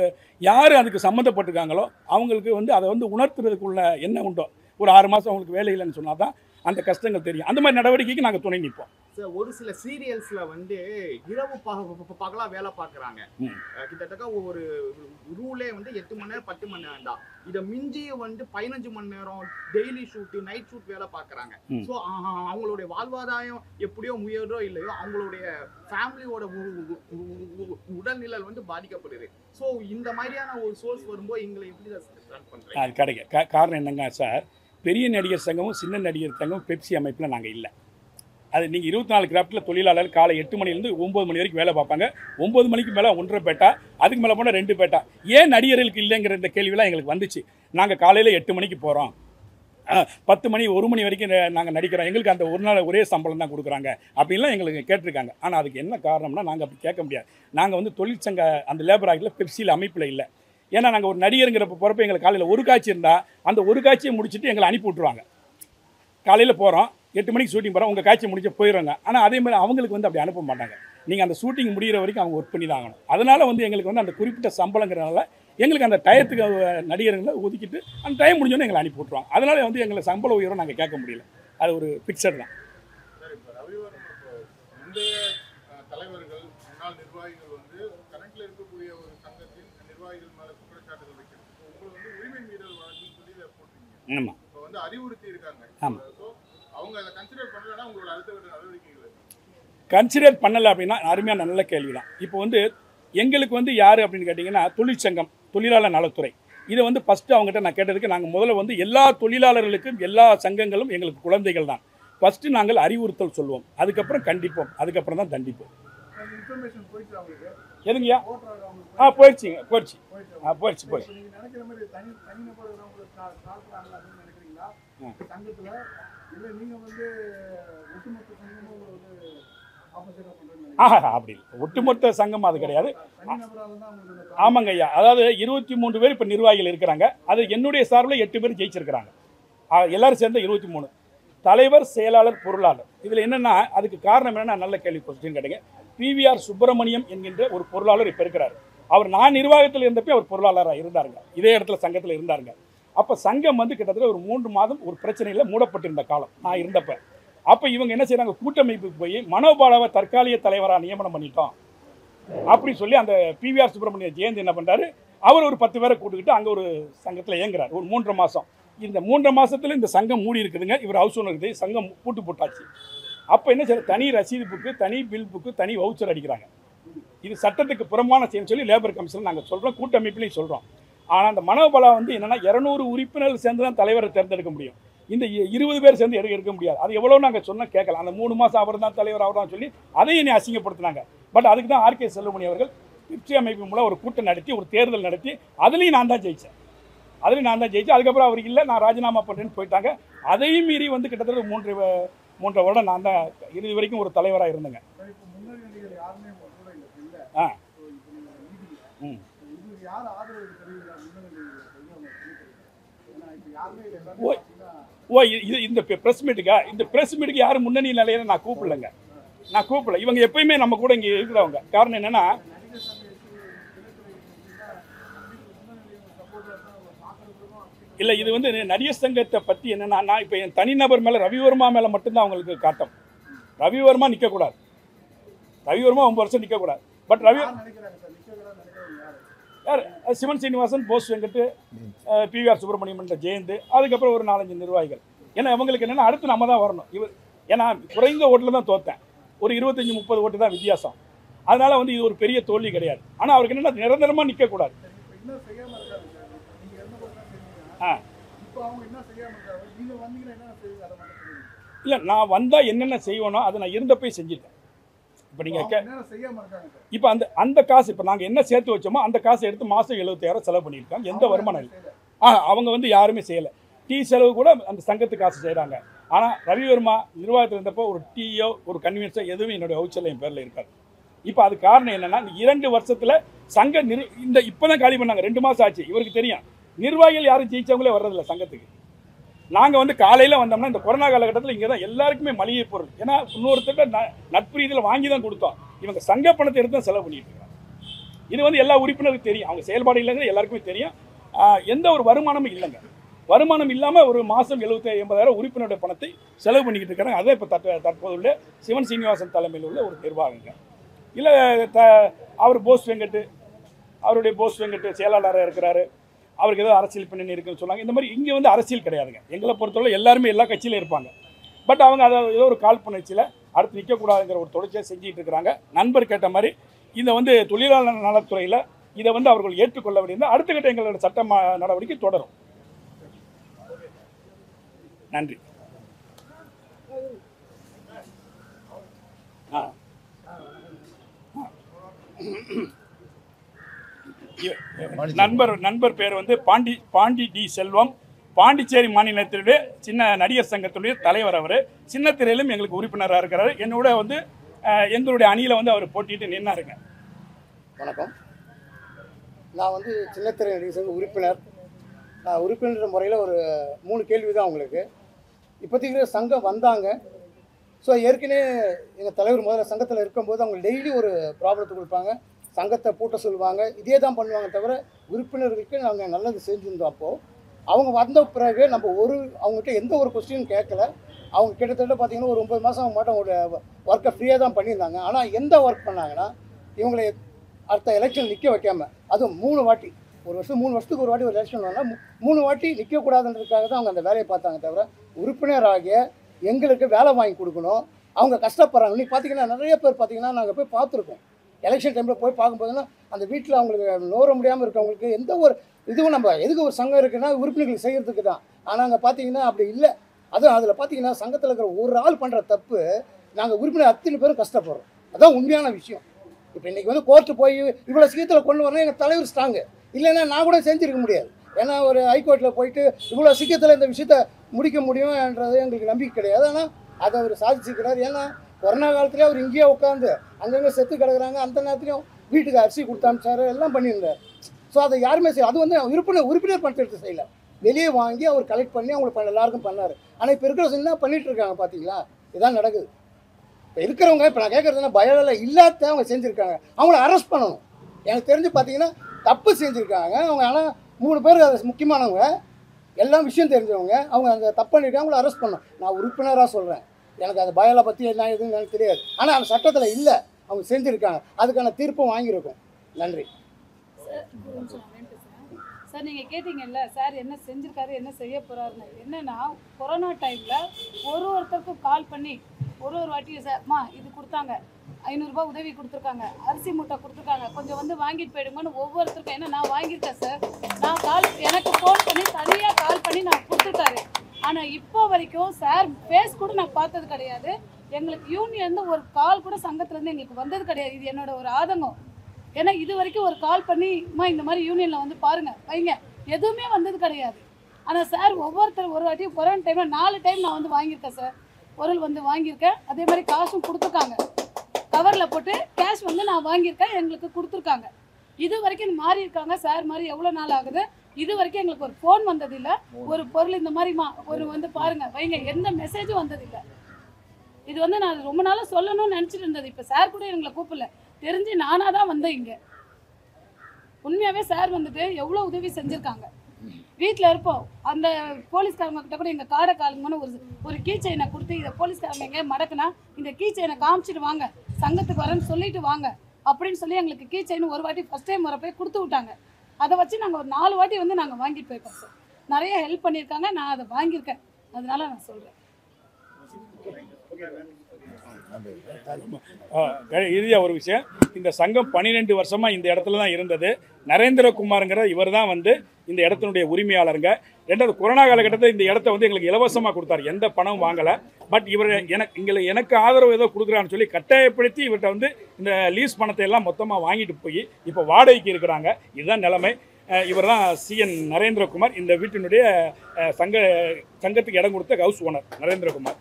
யார் அதுக்கு சம்மந்தப்பட்டிருக்காங்களோ அவங்களுக்கு வந்து அதை வந்து உணர்த்துறதுக்குள்ள என்ன உண்டோ, ஒரு 6 மாதம் அவங்களுக்கு வேலை இல்லைன்னு சொன்னால் தான் அந்த கஷ்டங்கள் தெரியும். அந்த மாதிரி நடவடிக்கைக்கு நாங்கள் துணை நிற்போம். சார், ஒரு சில சீரியல்ஸில் வந்து இரவு பகலாக வேலை பார்க்குறாங்க. கிட்டத்தட்ட ஒரு ரூலே வந்து 8 மணி நேரம் 10 மணி நேரம் தான். இதை மிஞ்சி வந்து 15 மணி நேரம் டெய்லி ஷூட்டு, நைட் ஷூட் வேலை பார்க்குறாங்க. ஸோ அவங்களுடைய வாழ்வாதாரம் எப்படியோ முயறோ இல்லையோ அவங்களுடைய ஃபேமிலியோட உடல்நிலை வந்து பாதிக்கப்படுது. ஸோ இந்த மாதிரியான ஒரு சோர்ஸ் வரும்போது எங்களை எப்படி ஸ்டார்ட் பண்ணுறேன்? அது கிடைக்க காரணம் என்னங்க சார், பெரிய நடிகர் சங்கமும் சின்ன நடிகர் சங்கமும் பெப்சி அமைப்பில் நாங்கள் இல்லை. அது நீங்கள் 24 கிராஃப்டில் தொழிலாளர் காலை 8 மணிலேருந்து 9 மணி வரைக்கும் வேலை பார்ப்பாங்க. 9 மணிக்கு மேலே 1.5 பேட்டா, அதுக்கு மேலே போனால் 2 பேட்டா. ஏன் நடிகர்களுக்கு இல்லைங்கிற இந்த கேள்வியெல்லாம் எங்களுக்கு வந்துச்சு. நாங்கள் காலையில் 8 மணிக்கு போகிறோம், 10 மணி 1 மணி வரைக்கும் நாங்கள் நடிக்கிறோம், எங்களுக்கு அந்த ஒரு நாள் ஒரே சம்பளம் தான் கொடுக்குறாங்க அப்படின்லாம் எங்களுக்கு கேட்டிருக்காங்க. ஆனால் அதுக்கு என்ன காரணம்னா, நாங்கள் அப்படி கேட்க முடியாது. நாங்கள் வந்து தொழிற்சங்க அந்த லேபர் ஆக்டில் பெப்சியில் அமைப்பில் இல்லை. ஏன்னா நாங்கள் ஒரு நடிகருங்கிறப்ப போகிறப்ப எங்களுக்கு காலையில் ஒரு காட்சி இருந்தால் அந்த ஒரு காட்சியை முடிச்சுட்டு எங்களை அனுப்பி விட்ருவாங்க. காலையில் போகிறோம், 8 மணிக்கு ஷூட்டிங் போகிறோம், உங்கள் காட்சி முடிச்சு போயிடுறாங்க. ஆனால் அதே மாதிரி அவங்களுக்கு வந்து அப்படி அனுப்ப மாட்டாங்க. நீங்கள் அந்த ஷூட்டிங் முடிகிற வரைக்கும் அவங்க ஒர்க் பண்ணி தான் ஆகணும். அதனால் வந்து எங்களுக்கு வந்து அந்த குறிப்பிட்ட சம்பளங்கிறனால எங்களுக்கு அந்த டயத்துக்கு நடிகர்களை ஒதுக்கிட்டு அந்த டைம் முடிஞ்சோன்னே எங்களை அனுப்பி விட்ருவாங்க. அதனால் வந்து எங்களை சம்பள உயர்வு நாங்கள் கேட்க முடியல. அது ஒரு பிக்சர் தான். தலைவர்கள் முன்னாள் நிர்வாகிகள் வந்து கணக்கில் இருக்கக்கூடிய ஒரு சங்கத்தின் நிர்வாகிகள் மேலே குற்றச்சாட்டுகள் வைக்கிறது. உங்களை வந்து உரிமை மீறல் வழக்குன்னு சொல்லி இதை போட்டீங்க. ஆமாம், இப்போ வந்து அறிவுறுத்தி இருக்காங்க. ஆமாம். ஸோ அவங்க அதை கன்சிடர் பண்ணலன்னா உங்களோட அடுத்த கட்ட நடவடிக்கைகள் கன்சிடர் பண்ணலை அப்படின்னா அருமையான நல்ல கேள்வி தான். இப்போ வந்து எங்களுக்கு வந்து யார் அப்படின்னு கேட்டிங்கன்னா, தொழிற்சங்கம், தொழிலாளர் நலத்துறை. இதை வந்து ஃபஸ்ட்டு அவங்ககிட்ட நான் கேட்டதுக்கு, நாங்கள் முதல்ல வந்து எல்லா தொழிலாளர்களுக்கும் எல்லா சங்கங்களும் எங்களுக்கு குழந்தைகள் தான். ஃபஸ்ட்டு நாங்கள் அறிவுறுத்தல் சொல்லுவோம், அதுக்கப்புறம் கண்டிப்போம், அதுக்கப்புறம் தான் தண்டிப்போம். எதுங்கய்யா? போயிடுச்சுங்க, போயிடுச்சு. போயிடுச்சு. இல்லை நீங்கள் வந்து ஒட்டுமொத்த சங்கமும் ஒரு ஆப்போசிட்டாக பண்ணுறேன்னு நினைக்கிறீங்களா? அப்படி இல்லை, ஒட்டுமொத்த சங்கம் அது கிடையாது. ஆமாங்க ஐயா, அதாவது 23 பேர் இப்போ நிர்வாகிகள் இருக்கிறாங்க. அது என்னுடைய சார்பில் 8 பேர் ஜெயிச்சிருக்கிறாங்க. எல்லாரும் சேர்ந்த 23 தலைவர், செயலாளர், பொருளாளர். இதில் என்னென்னா அதுக்கு காரணம் என்னென்னா, நல்ல கேள்வி கொஸ்டின் கேட்டீங்க. பிவிஆர் சுப்பிரமணியம் என்கின்ற ஒரு பொருளாளர் இப்போ இருக்கிறார். அவர் நான் நிர்வாகத்தில் இருந்தப்போ அவர் பொருளாளராக இருந்தாருங்க, இதே இடத்துல சங்கத்தில் இருந்தாருங்க. அப்போ சங்கம் வந்து கிட்டத்தட்ட ஒரு 3 மாதம் ஒரு பிரச்சனையில் மூடப்பட்டிருந்த காலம் நான் இருந்தப்போ. அப்போ இவங்க என்ன செய்கிறாங்க, கூட்டமைப்புக்கு போய் மனோபாலாவை தற்காலிக தலைவராக நியமனம் பண்ணிட்டோம் அப்படின்னு சொல்லி அந்த பிவிஆர் சுப்பிரமணிய ஜெயந்தி என்ன பண்ணுறாரு, அவர் ஒரு 10 பேரை கூட்டுக்கிட்டு அங்கே ஒரு சங்கத்தில் இயங்குறார் ஒரு 3.5 மாதம். இந்த 3.5 மாதத்தில் இந்த சங்கம் மூடி இருக்குதுங்க. இவர் ஹவுஸ் ஓனர் இருக்குது, சங்கம் பூட்டு போட்டாச்சு. அப்போ என்ன செய்ய, தனி ரசீது புக்கு, தனி பில் புக்கு, தனி வவுச்சர் அடிக்கிறாங்க. இது சட்டத்துக்கு புறமான செயல்னு சொல்லி லேபர் கமிஷன் நாங்கள் சொல்கிறோம், கூட்டமைப்புலையும் சொல்கிறோம். ஆனால் அந்த மனோபலா வந்து என்னென்னா 200 உறுப்பினர்கள் சேர்ந்து தான் தலைவரை தேர்ந்தெடுக்க முடியும். இந்த 20 பேர் சேர்ந்து எடுக்க முடியாது. அது எவ்வளோ நாங்கள் சொன்னால் கேட்கலாம். அந்த 3 மாதம் அவர் தான் தலைவர், அவர் தான் சொல்லி அதையும் என்னை அசிங்கப்படுத்தினாங்க. பட் அதுக்கு தான் ஆர்கே செல்வமணி அவர்கள் பிப்சி அமைப்பு மூலம் ஒரு கூட்டம் நடத்தி, ஒரு தேர்தல் நடத்தி, அதுலேயும் நான் தான் ஜெயித்தேன். அதுக்கப்புறம் அவர் இல்லை, நான் ராஜினாமா பண்ணுறேன்னு போயிட்டாங்க. அதையும் மீறி வந்து கிட்டத்தட்ட 3 வருடம் நான் தான் இறுதி வரைக்கும் ஒரு தலைவராக இருந்தேங்க. இந்த ப்ரெஸ் மீட்டுக்கு யாரும் முன்னணி நிலையில நான் கூப்பிடலைங்க. இவங்க எப்பயுமே நம்ம கூட இங்கே இருக்கிறவங்க. காரணம் என்னன்னா, இல்லை இது வந்து நடிகர் சங்கத்தை பற்றி என்னென்னா, நான் இப்போ என் தனிநபர் மேலே ரவிவர்மா மேலே மட்டும்தான் அவங்களுக்கு காட்டம். ரவிவர்மா நிற்கக்கூடாது, ரவிவர்மா 9 வருஷம் நிற்கக்கூடாது. பட் யார், சிவன் சீனிவாசன், போஸ் வெங்கட், பிவிஆர் சுப்பிரமணியம் என்ற ஜெயந்த், அதுக்கப்புறம் ஒரு 4-5 நிர்வாகிகள். ஏன்னா அவங்களுக்கு என்னென்னா அடுத்து நம்ம தான் வரணும். ஏன்னா குறைந்த ஓட்டில் தான் தோற்றேன், ஒரு 25-30 ஓட்டு தான் வித்தியாசம். அதனால வந்து இது ஒரு பெரிய தோல்வி கிடையாது. ஆனால் அவருக்கு என்னென்னா நிரந்தரமாக நிற்கக்கூடாது. இல்லை, நான் வந்தால் என்னென்ன செய்வேனோ அதை நான் இருந்தப்போ செஞ்சுட்டேன். இப்போ நீங்கள் இப்போ அந்த காசு, இப்போ நாங்கள் என்ன சேர்த்து வச்சோமோ அந்த காசை எடுத்து மாதம் 70,000 செலவு பண்ணியிருக்காங்க. எந்த வருமானம் இல்லை. அவங்க வந்து யாருமே செய்யலை. டீ செலவு கூட அந்த சங்கத்து காசு செய்கிறாங்க. ஆனால் ரவிவர்மா நிர்வாகத்தில் இருந்தப்போ ஒரு டீயோ ஒரு கன்வீனியன்ஸோ எதுவும் என்னுடைய வவுச்சரில் என் பேரில் இருக்காது. இப்போ அது காரணம் என்னென்னா, இந்த 2 வருஷத்தில் சங்க இப்போ தான் காலி பண்ணாங்க. 2 மாதம் ஆச்சு. இவருக்கு தெரியும் நிர்வாகிகள் யாரும் ஜெயிச்சவங்களே வர்றதில்லை சங்கத்துக்கு. நாங்கள் வந்து காலையில் வந்தோம்னா இந்த கொரோனா காலகட்டத்தில் இங்கே தான் எல்லாருக்குமே மளிகை பொருள், ஏன்னா இன்னொருத்தர் நட்பு ரீதியில் வாங்கி தான் கொடுத்தோம். இவங்க சங்க பணத்தை எடுத்து தான் செலவு பண்ணிட்டு இருக்காங்க. இது வந்து எல்லா உறுப்பினருக்கும் தெரியும், அவங்க செயல்பாடு இல்லைங்க எல்லாருக்குமே தெரியும். எந்த ஒரு வருமானமும் இல்லைங்க. வருமானம் இல்லாமல் ஒரு மாதம் 70,000-80,000 உறுப்பினருடைய பணத்தை செலவு பண்ணிக்கிட்டு இருக்காங்க. அதே இப்போ தற்போது உள்ள சிவன் சீனிவாசன் தலைமையில் உள்ள ஒரு நிர்வாகங்க. இல்லை அவர் அவருடைய போஸ் வெங்கட் செயலாளராக இருக்கிறாரு. அவருக்கு ஏதோ அரசியல் பின்னணி இருக்குன்னு சொன்னாங்க. இந்த மாதிரி இங்கே வந்து அரசியல் கிடையாதுங்க. எங்களை பொறுத்தவரை எல்லாருமே எல்லா கட்சியிலும் இருப்பாங்க. பட் அவங்க அதை ஏதோ ஒரு காழ்ப்புணர்ச்சியில் அடுத்து நிற்கக்கூடாதுங்கிற ஒரு தொடர்ச்சியாக செஞ்சுட்டு இருக்கிறாங்க. நண்பர் கேட்ட மாதிரி இதை வந்து தொழிலாளர் நலத்துறையில் இதை வந்து அவர்கள் ஏற்றுக்கொள்ள வேண்டியிருந்தால் அடுத்த கட்ட எங்களோட சட்ட நடவடிக்கை தொடரும். நன்றி. நண்பர் பேர் வந்து பாண்டி டி செல்வம், பாண்டிச்சேரி மாநிலத்தினுடைய சின்ன நடிகர் சங்கத்துடைய தலைவர். அவர் சின்னத்திரையிலும் எங்களுக்கு உறுப்பினராக இருக்கிறார். என்னோட வந்து எங்களுடைய அணியில் வந்து அவர் போட்டிட்டு நின்னாருங்க. வணக்கம். நான் வந்து சின்னத்திரை நடிகர் சங்க உறுப்பினர். உறுப்பினர் முறையில் ஒரு 3 கேள்வி தான் உங்களுக்கு. இப்போதைக்கு சங்கம் வந்தாங்க. ஸோ ஏற்கனவே எங்கள் தலைவர் முதல்ல சங்கத்தில் இருக்கும்போது அவங்க டெய்லி ஒரு ப்ராப்ளத்தை கொடுப்பாங்க, சங்கத்தை பூட்ட சொல்லுவாங்க, இதே தான் பண்ணுவாங்க. தவிர உறுப்பினர்களுக்கு நாங்கள் நல்லது செஞ்சுருந்தோம். அப்போது அவங்க வந்த பிறகு நம்ம அவங்ககிட்ட எந்த ஒரு கொஸ்டினும் கேட்கல. அவங்க கிட்டத்தட்ட பார்த்திங்கன்னா ஒரு 9 மாதம் அவங்க மட்டும் அவங்களோட ஒர்க்கை ஃப்ரீயாக தான் பண்ணியிருந்தாங்க. ஆனால் எந்த ஒர்க் பண்ணாங்கன்னா, இவங்களை அடுத்த எலெக்ஷன் நிற்க வைக்காமல், அதுவும் 3 வாட்டி, ஒரு வருஷம் 3 வருஷத்துக்கு ஒரு வாட்டி ஒரு எலெக்ஷன் வந்தால் 3 வாட்டி நிற்கக்கூடாதுன்றதுக்காக தான் அவங்க அந்த வேலையை பார்த்தாங்க. தவிர உறுப்பினராகிய எங்களுக்கு வேலை வாங்கி கொடுக்கணும், அவங்க கஷ்டப்படுறாங்க. இன்றைக்கி பார்த்திங்கன்னா நிறைய பேர் பார்த்திங்கன்னா நாங்கள் போய் பார்த்துருக்கோம். எலெக்ஷன் டைமில் போய் பார்க்கும்போதுன்னா அந்த வீட்டில் அவங்களுக்கு நோர முடியாமல் இருக்கவங்களுக்கு எந்த ஒரு இதுவும் நம்ம எதுக்கு ஒரு சங்கம் இருக்குன்னா உறுப்பினர்கள் செய்கிறதுக்கு தான். ஆனால் அங்கே பார்த்தீங்கன்னா அப்படி இல்லை. அதுவும் அதில் பார்த்தீங்கன்னா சங்கத்தில் இருக்கிற ஒரு ஆள் பண்ணுற தப்பு நாங்கள் உறுப்பினர் அத்தனை பேரும் கஷ்டப்படுறோம். அதுதான் உண்மையான விஷயம். இப்போ இன்றைக்கி வந்து கோர்ட்டு போய் இவ்வளோ சீக்கிரத்தில் கொண்டு வரணும் எங்கள் தலைவர் ஸ்ட்ராங்கு, இல்லைன்னா நான் கூட செஞ்சுருக்க முடியாது. ஏன்னா ஒரு ஹைகோர்ட்டில் போயிட்டு இவ்வளோ சீக்கிரத்தில் இந்த விஷயத்தை முடிக்க முடியும்ன்றது எங்களுக்கு நம்பிக்கை கிடையாது. ஆனால் அதை அவர் சாதிச்சிருக்கிறார். ஏன்னா கொரோனா காலத்துலேயே அவர் இங்கேயே உட்காந்து அங்கங்கே செத்து கிடக்குறாங்க, அந்த நேரத்துலையும் வீட்டுக்கு அரிசி கொடுத்தாமிச்சாரு, எல்லாம் பண்ணியிருந்தார். ஸோ அதை யாருமே செய்ய, அது வந்து உறுப்பினர் பணத்தை செய்யலை, வெளியே வாங்கி அவர் கலெக்ட் பண்ணி அவங்களுக்கு எல்லாருக்கும் பண்ணார். ஆனால் இப்போ இருக்கிற என்ன பண்ணிகிட்டு இருக்காங்க பார்த்தீங்களா, இதான் நடக்குது. இப்போ இருக்கிறவங்க, இப்போ நான் கேட்குறதுனா பயனில்லை இல்லாத அவங்க செஞ்சுருக்காங்க, அவங்கள அரெஸ்ட் பண்ணணும். எனக்கு தெரிஞ்சு பார்த்தீங்கன்னா தப்பு செஞ்சுருக்காங்க அவங்க. ஆனால் 3 பேர் அது முக்கியமானவங்க, எல்லாம் விஷயம் தெரிஞ்சவங்க, அவங்க அந்த தப்பு பண்ணியிருக்காங்க, அவங்கள அரெஸ்ட் பண்ணணும். நான் உறுப்பினராக சொல்கிறேன், எனக்கு அது பயலை பற்றி என்ன எதுவும் எனக்கு தெரியாது. ஆனால் அந்த சட்டத்தில் இல்லை, அவங்க செஞ்சுருக்காங்க, அதுக்கான தீர்ப்பும் வாங்கியிருக்கோம். நன்றி சார். நீங்கள் கேட்டிங்கல்ல சார் என்ன செஞ்சுருக்காரு என்ன செய்ய போகிறாருன்னு. என்னென்னா கொரோனா டைமில் ஒருத்தருக்கும் கால் பண்ணி ஒரு வாட்டியும் சார்மா இது கொடுத்தாங்க, 500 ரூபாய் உதவி கொடுத்துருக்காங்க, அரிசி மூட்டை கொடுத்துருக்காங்க, கொஞ்சம் வந்து வாங்கிட்டு போயிடுங்கன்னு ஒவ்வொருத்தருக்கும். ஏன்னா நான் வாங்கியிருக்கேன் சார், நான் எனக்கு ஃபோன் பண்ணி தனியாக கால் பண்ணி நான் கொடுத்துருக்காரு. ஆனால் இப்போ வரைக்கும் சார் ஃபேஸ் கூட நான் பார்த்தது கிடையாது. எங்களுக்கு யூனியன் ஒரு கால் கூட சங்கத்துலேருந்து எங்களுக்கு வந்தது கிடையாது. இது என்னோட ஒரு ஆதங்கம். ஏன்னா இது வரைக்கும் ஒரு கால் பண்ணிமா இந்த மாதிரி யூனியனில் வந்து பாருங்கள் வைங்க, எதுவுமே வந்தது கிடையாது. ஆனால் சார் ஒவ்வொருத்தர் ஒரு வாட்டியும் கொரோனா டைமில் 4 டைம் நான் வந்து வாங்கியிருக்கேன் சார், பொருள் வந்து வாங்கியிருக்கேன். அதே மாதிரி காசும் கொடுத்துருக்காங்க, கவரில் போட்டு கேஷ் வந்து நான் வாங்கியிருக்கேன், எங்களுக்கு கொடுத்துருக்காங்க. இது வரைக்கும் மாறி இருக்காங்க சார். மாதிரி எவ்வளோ நாள் ஆகுது, இது வரைக்கும் எங்களுக்கு ஒரு ஃபோன் வந்ததில்லை, ஒரு பொருள் இந்த மாதிரிமா ஒரு வந்து பாருங்கள் வைங்க, எந்த மெசேஜும் வந்ததில்லை. இது வந்து நான் ரொம்ப நாளாக சொல்லணும்னு நினச்சிட்டு இருந்தது. இப்போ சார் கூட எங்களை கூப்பிடல, தெரிஞ்சு நானாக தான் வந்தேன் இங்கே. உண்மையாகவே சார் வந்துட்டு எவ்வளோ உதவி செஞ்சுருக்காங்க. வீட்டில் இருப்போம், அந்த போலீஸ்காரங்க கிட்ட கூட எங்கள் காடை காலுங்கன்னு ஒரு கீ செயினை கொடுத்து, இதை போலீஸ்காரங்க எங்கே மடக்குனா இந்த கீ செயினை காமிச்சிட்டு வாங்க, சங்கத்துக்கு வரேன்னு சொல்லிட்டு வாங்க அப்படின்னு சொல்லி எங்களுக்கு கீ செயின் ஒரு வாட்டி ஃபஸ்ட் டைம் வரப்போ கொடுத்து விட்டாங்க. அதை வச்சு நாங்கள் ஒரு 4 வாட்டி வந்து நாங்கள் வாங்கிட்டு போயிருக்கோம் சார். நிறைய ஹெல்ப் பண்ணியிருக்காங்க, நான் அதை வாங்கியிருக்கேன், அதனால நான் சொல்கிறேன். இறுதியாக ஒரு விஷயம், இந்த சங்கம் 12 வருஷமாக இந்த இடத்துல தான் இருந்தது. நரேந்திரகுமாருங்கிற இவர் தான் வந்து இந்த இடத்தினுடைய உரிமையாளருங்க. 2வது கொரோனா காலகட்டத்தில் இந்த இடத்த வந்து எங்களுக்கு இலவசமாக கொடுத்தாரு, எந்த பணமும் வாங்கலை. பட் இவர் எனக்கு ஆதரவு ஏதோ கொடுக்குறான்னு சொல்லி கட்டாயப்படுத்தி இவர்கிட்ட வந்து இந்த லீஸ் பணத்தை எல்லாம் மொத்தமாக வாங்கிட்டு போய் இப்போ வாடகைக்கு இருக்கிறாங்க. இதுதான் நிலைமை. இவர் தான் CN நரேந்திரகுமார், இந்த வீட்டினுடைய சங்கத்துக்கு இடம் கொடுத்த ஹவுஸ் ஓனர் நரேந்திரகுமார்.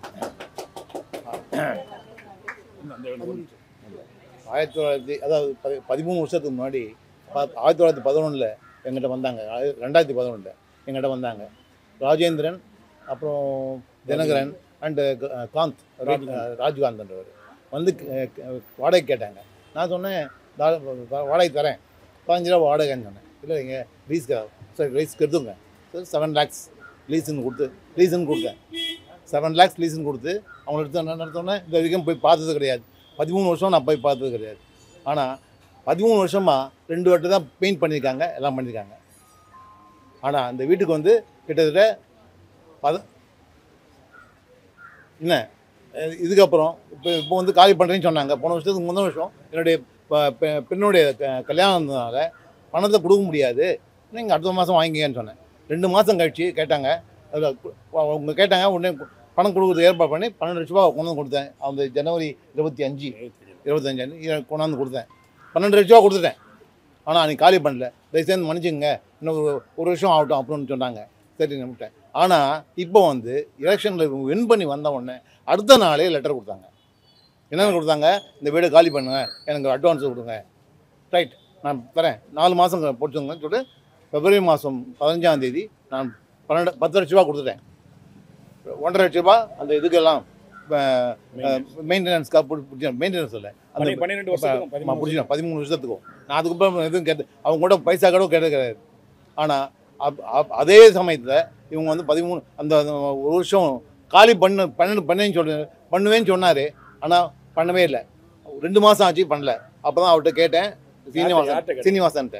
13 வருஷத்துக்கு முன்னாடி 1911 எங்கிட்ட வந்தாங்க. 2011 எங்கிட்ட வந்தாங்க ராஜேந்திரன், அப்புறம் தினகரன் அண்டு காந்த், ராஜ்காந்த்ன்றவர் வந்து வாடகை கேட்டாங்க. நான் சொன்னேன் வாடகை தரேன், 15 ரூபா வாடகைன்னு சொன்னேன். இல்லை இங்கே லீஸ்க்கு எடுத்துங்க சார், 7 lakhs லீஸுன்னு கொடுத்தேன். 7 lakhs லீஸுன்னு கொடுத்து அவங்க எடுத்தோன்னே இந்த வரைக்கும் போய் பார்த்தது கிடையாது. 13 வருஷம் நான் போய் பார்த்தது கிடையாது. ஆனால் 13 வருஷமாக 2 வாட்டி தான் பெயிண்ட் பண்ணியிருக்காங்க, எல்லாம் பண்ணியிருக்காங்க. ஆனால் அந்த வீட்டுக்கு வந்து கிட்டத்தட்ட என்ன இதுக்கப்புறம் இப்போ வந்து காலி பண்ணுறேன்னு சொன்னாங்க. போன வருஷத்துக்கு முந்தின வருஷம் என்னுடைய பெண்ணுடைய கல்யாணத்தினால பணத்தை கொடுக்க முடியாது, நீங்கள் அடுத்த மாதம் வாங்கிங்கன்னு சொன்னேன். 2 மாதம் கழிச்சு கேட்டாங்க, அதில் அவங்க கேட்டாங்க, உடனே பணம் கொடுக்குறது ஏற்பாடு பண்ணி 12 லட்ச ரூபா கொண்டு வந்து கொடுத்தேன். அந்த ஜனவரி 25 கொண்டாந்து கொடுத்தேன். 12 லட்ச ரூபா கொடுத்துட்டேன். ஆனால் அன்றைக்கி காலி பண்ணல. தயவுசெய்து மன்னிச்சுங்க, இன்னும் ஒரு வருஷம் ஆகட்டும் அப்படின்னு சொன்னாங்க. சரி நம்பிட்டேன். ஆனால் இப்போ வந்து எலெக்ஷனில் வின் பண்ணி வந்த உடனே அடுத்த நாளே லெட்டர் கொடுத்தாங்க. என்னென்னு கொடுத்தாங்க, இந்த வீடை காலி பண்ணுங்க, எனக்கு அட்வான்ஸ் கொடுங்க, ரைட் நான் தரேன், 4 மாதம் போட்டுங்கன்னு சொல்லிட்டு பிப்ரவரி மாதம் 15ஆம் தேதி நான் 10 லட்ச ரூபா கொடுத்துட்டேன். 1.5 லட்ச ரூபா அந்த இதுக்கெல்லாம் மெயின்டெனன்ஸ்க்காக மெயின்டெனன்ஸ் இல்லை, அந்த 12 வருஷத்துக்கும் பிடிச்சிட்டேன் 13 வருஷத்துக்கும். நான் அதுக்கப்புறம் எதுவும் கேட்டு அவங்க கூட பைசா கூட கேட்டது கிடையாது. ஆனால் அதே சமயத்தில் இவங்க வந்து 13 அந்த ஒரு வருஷம் காலி பண்ணுவேன்னு சொன்னார். ஆனால் பண்ணவே இல்லை. 2 மாதம் ஆச்சு பண்ணல. அப்போ தான் அவர்கிட்ட கேட்டேன், சீனிவாசன்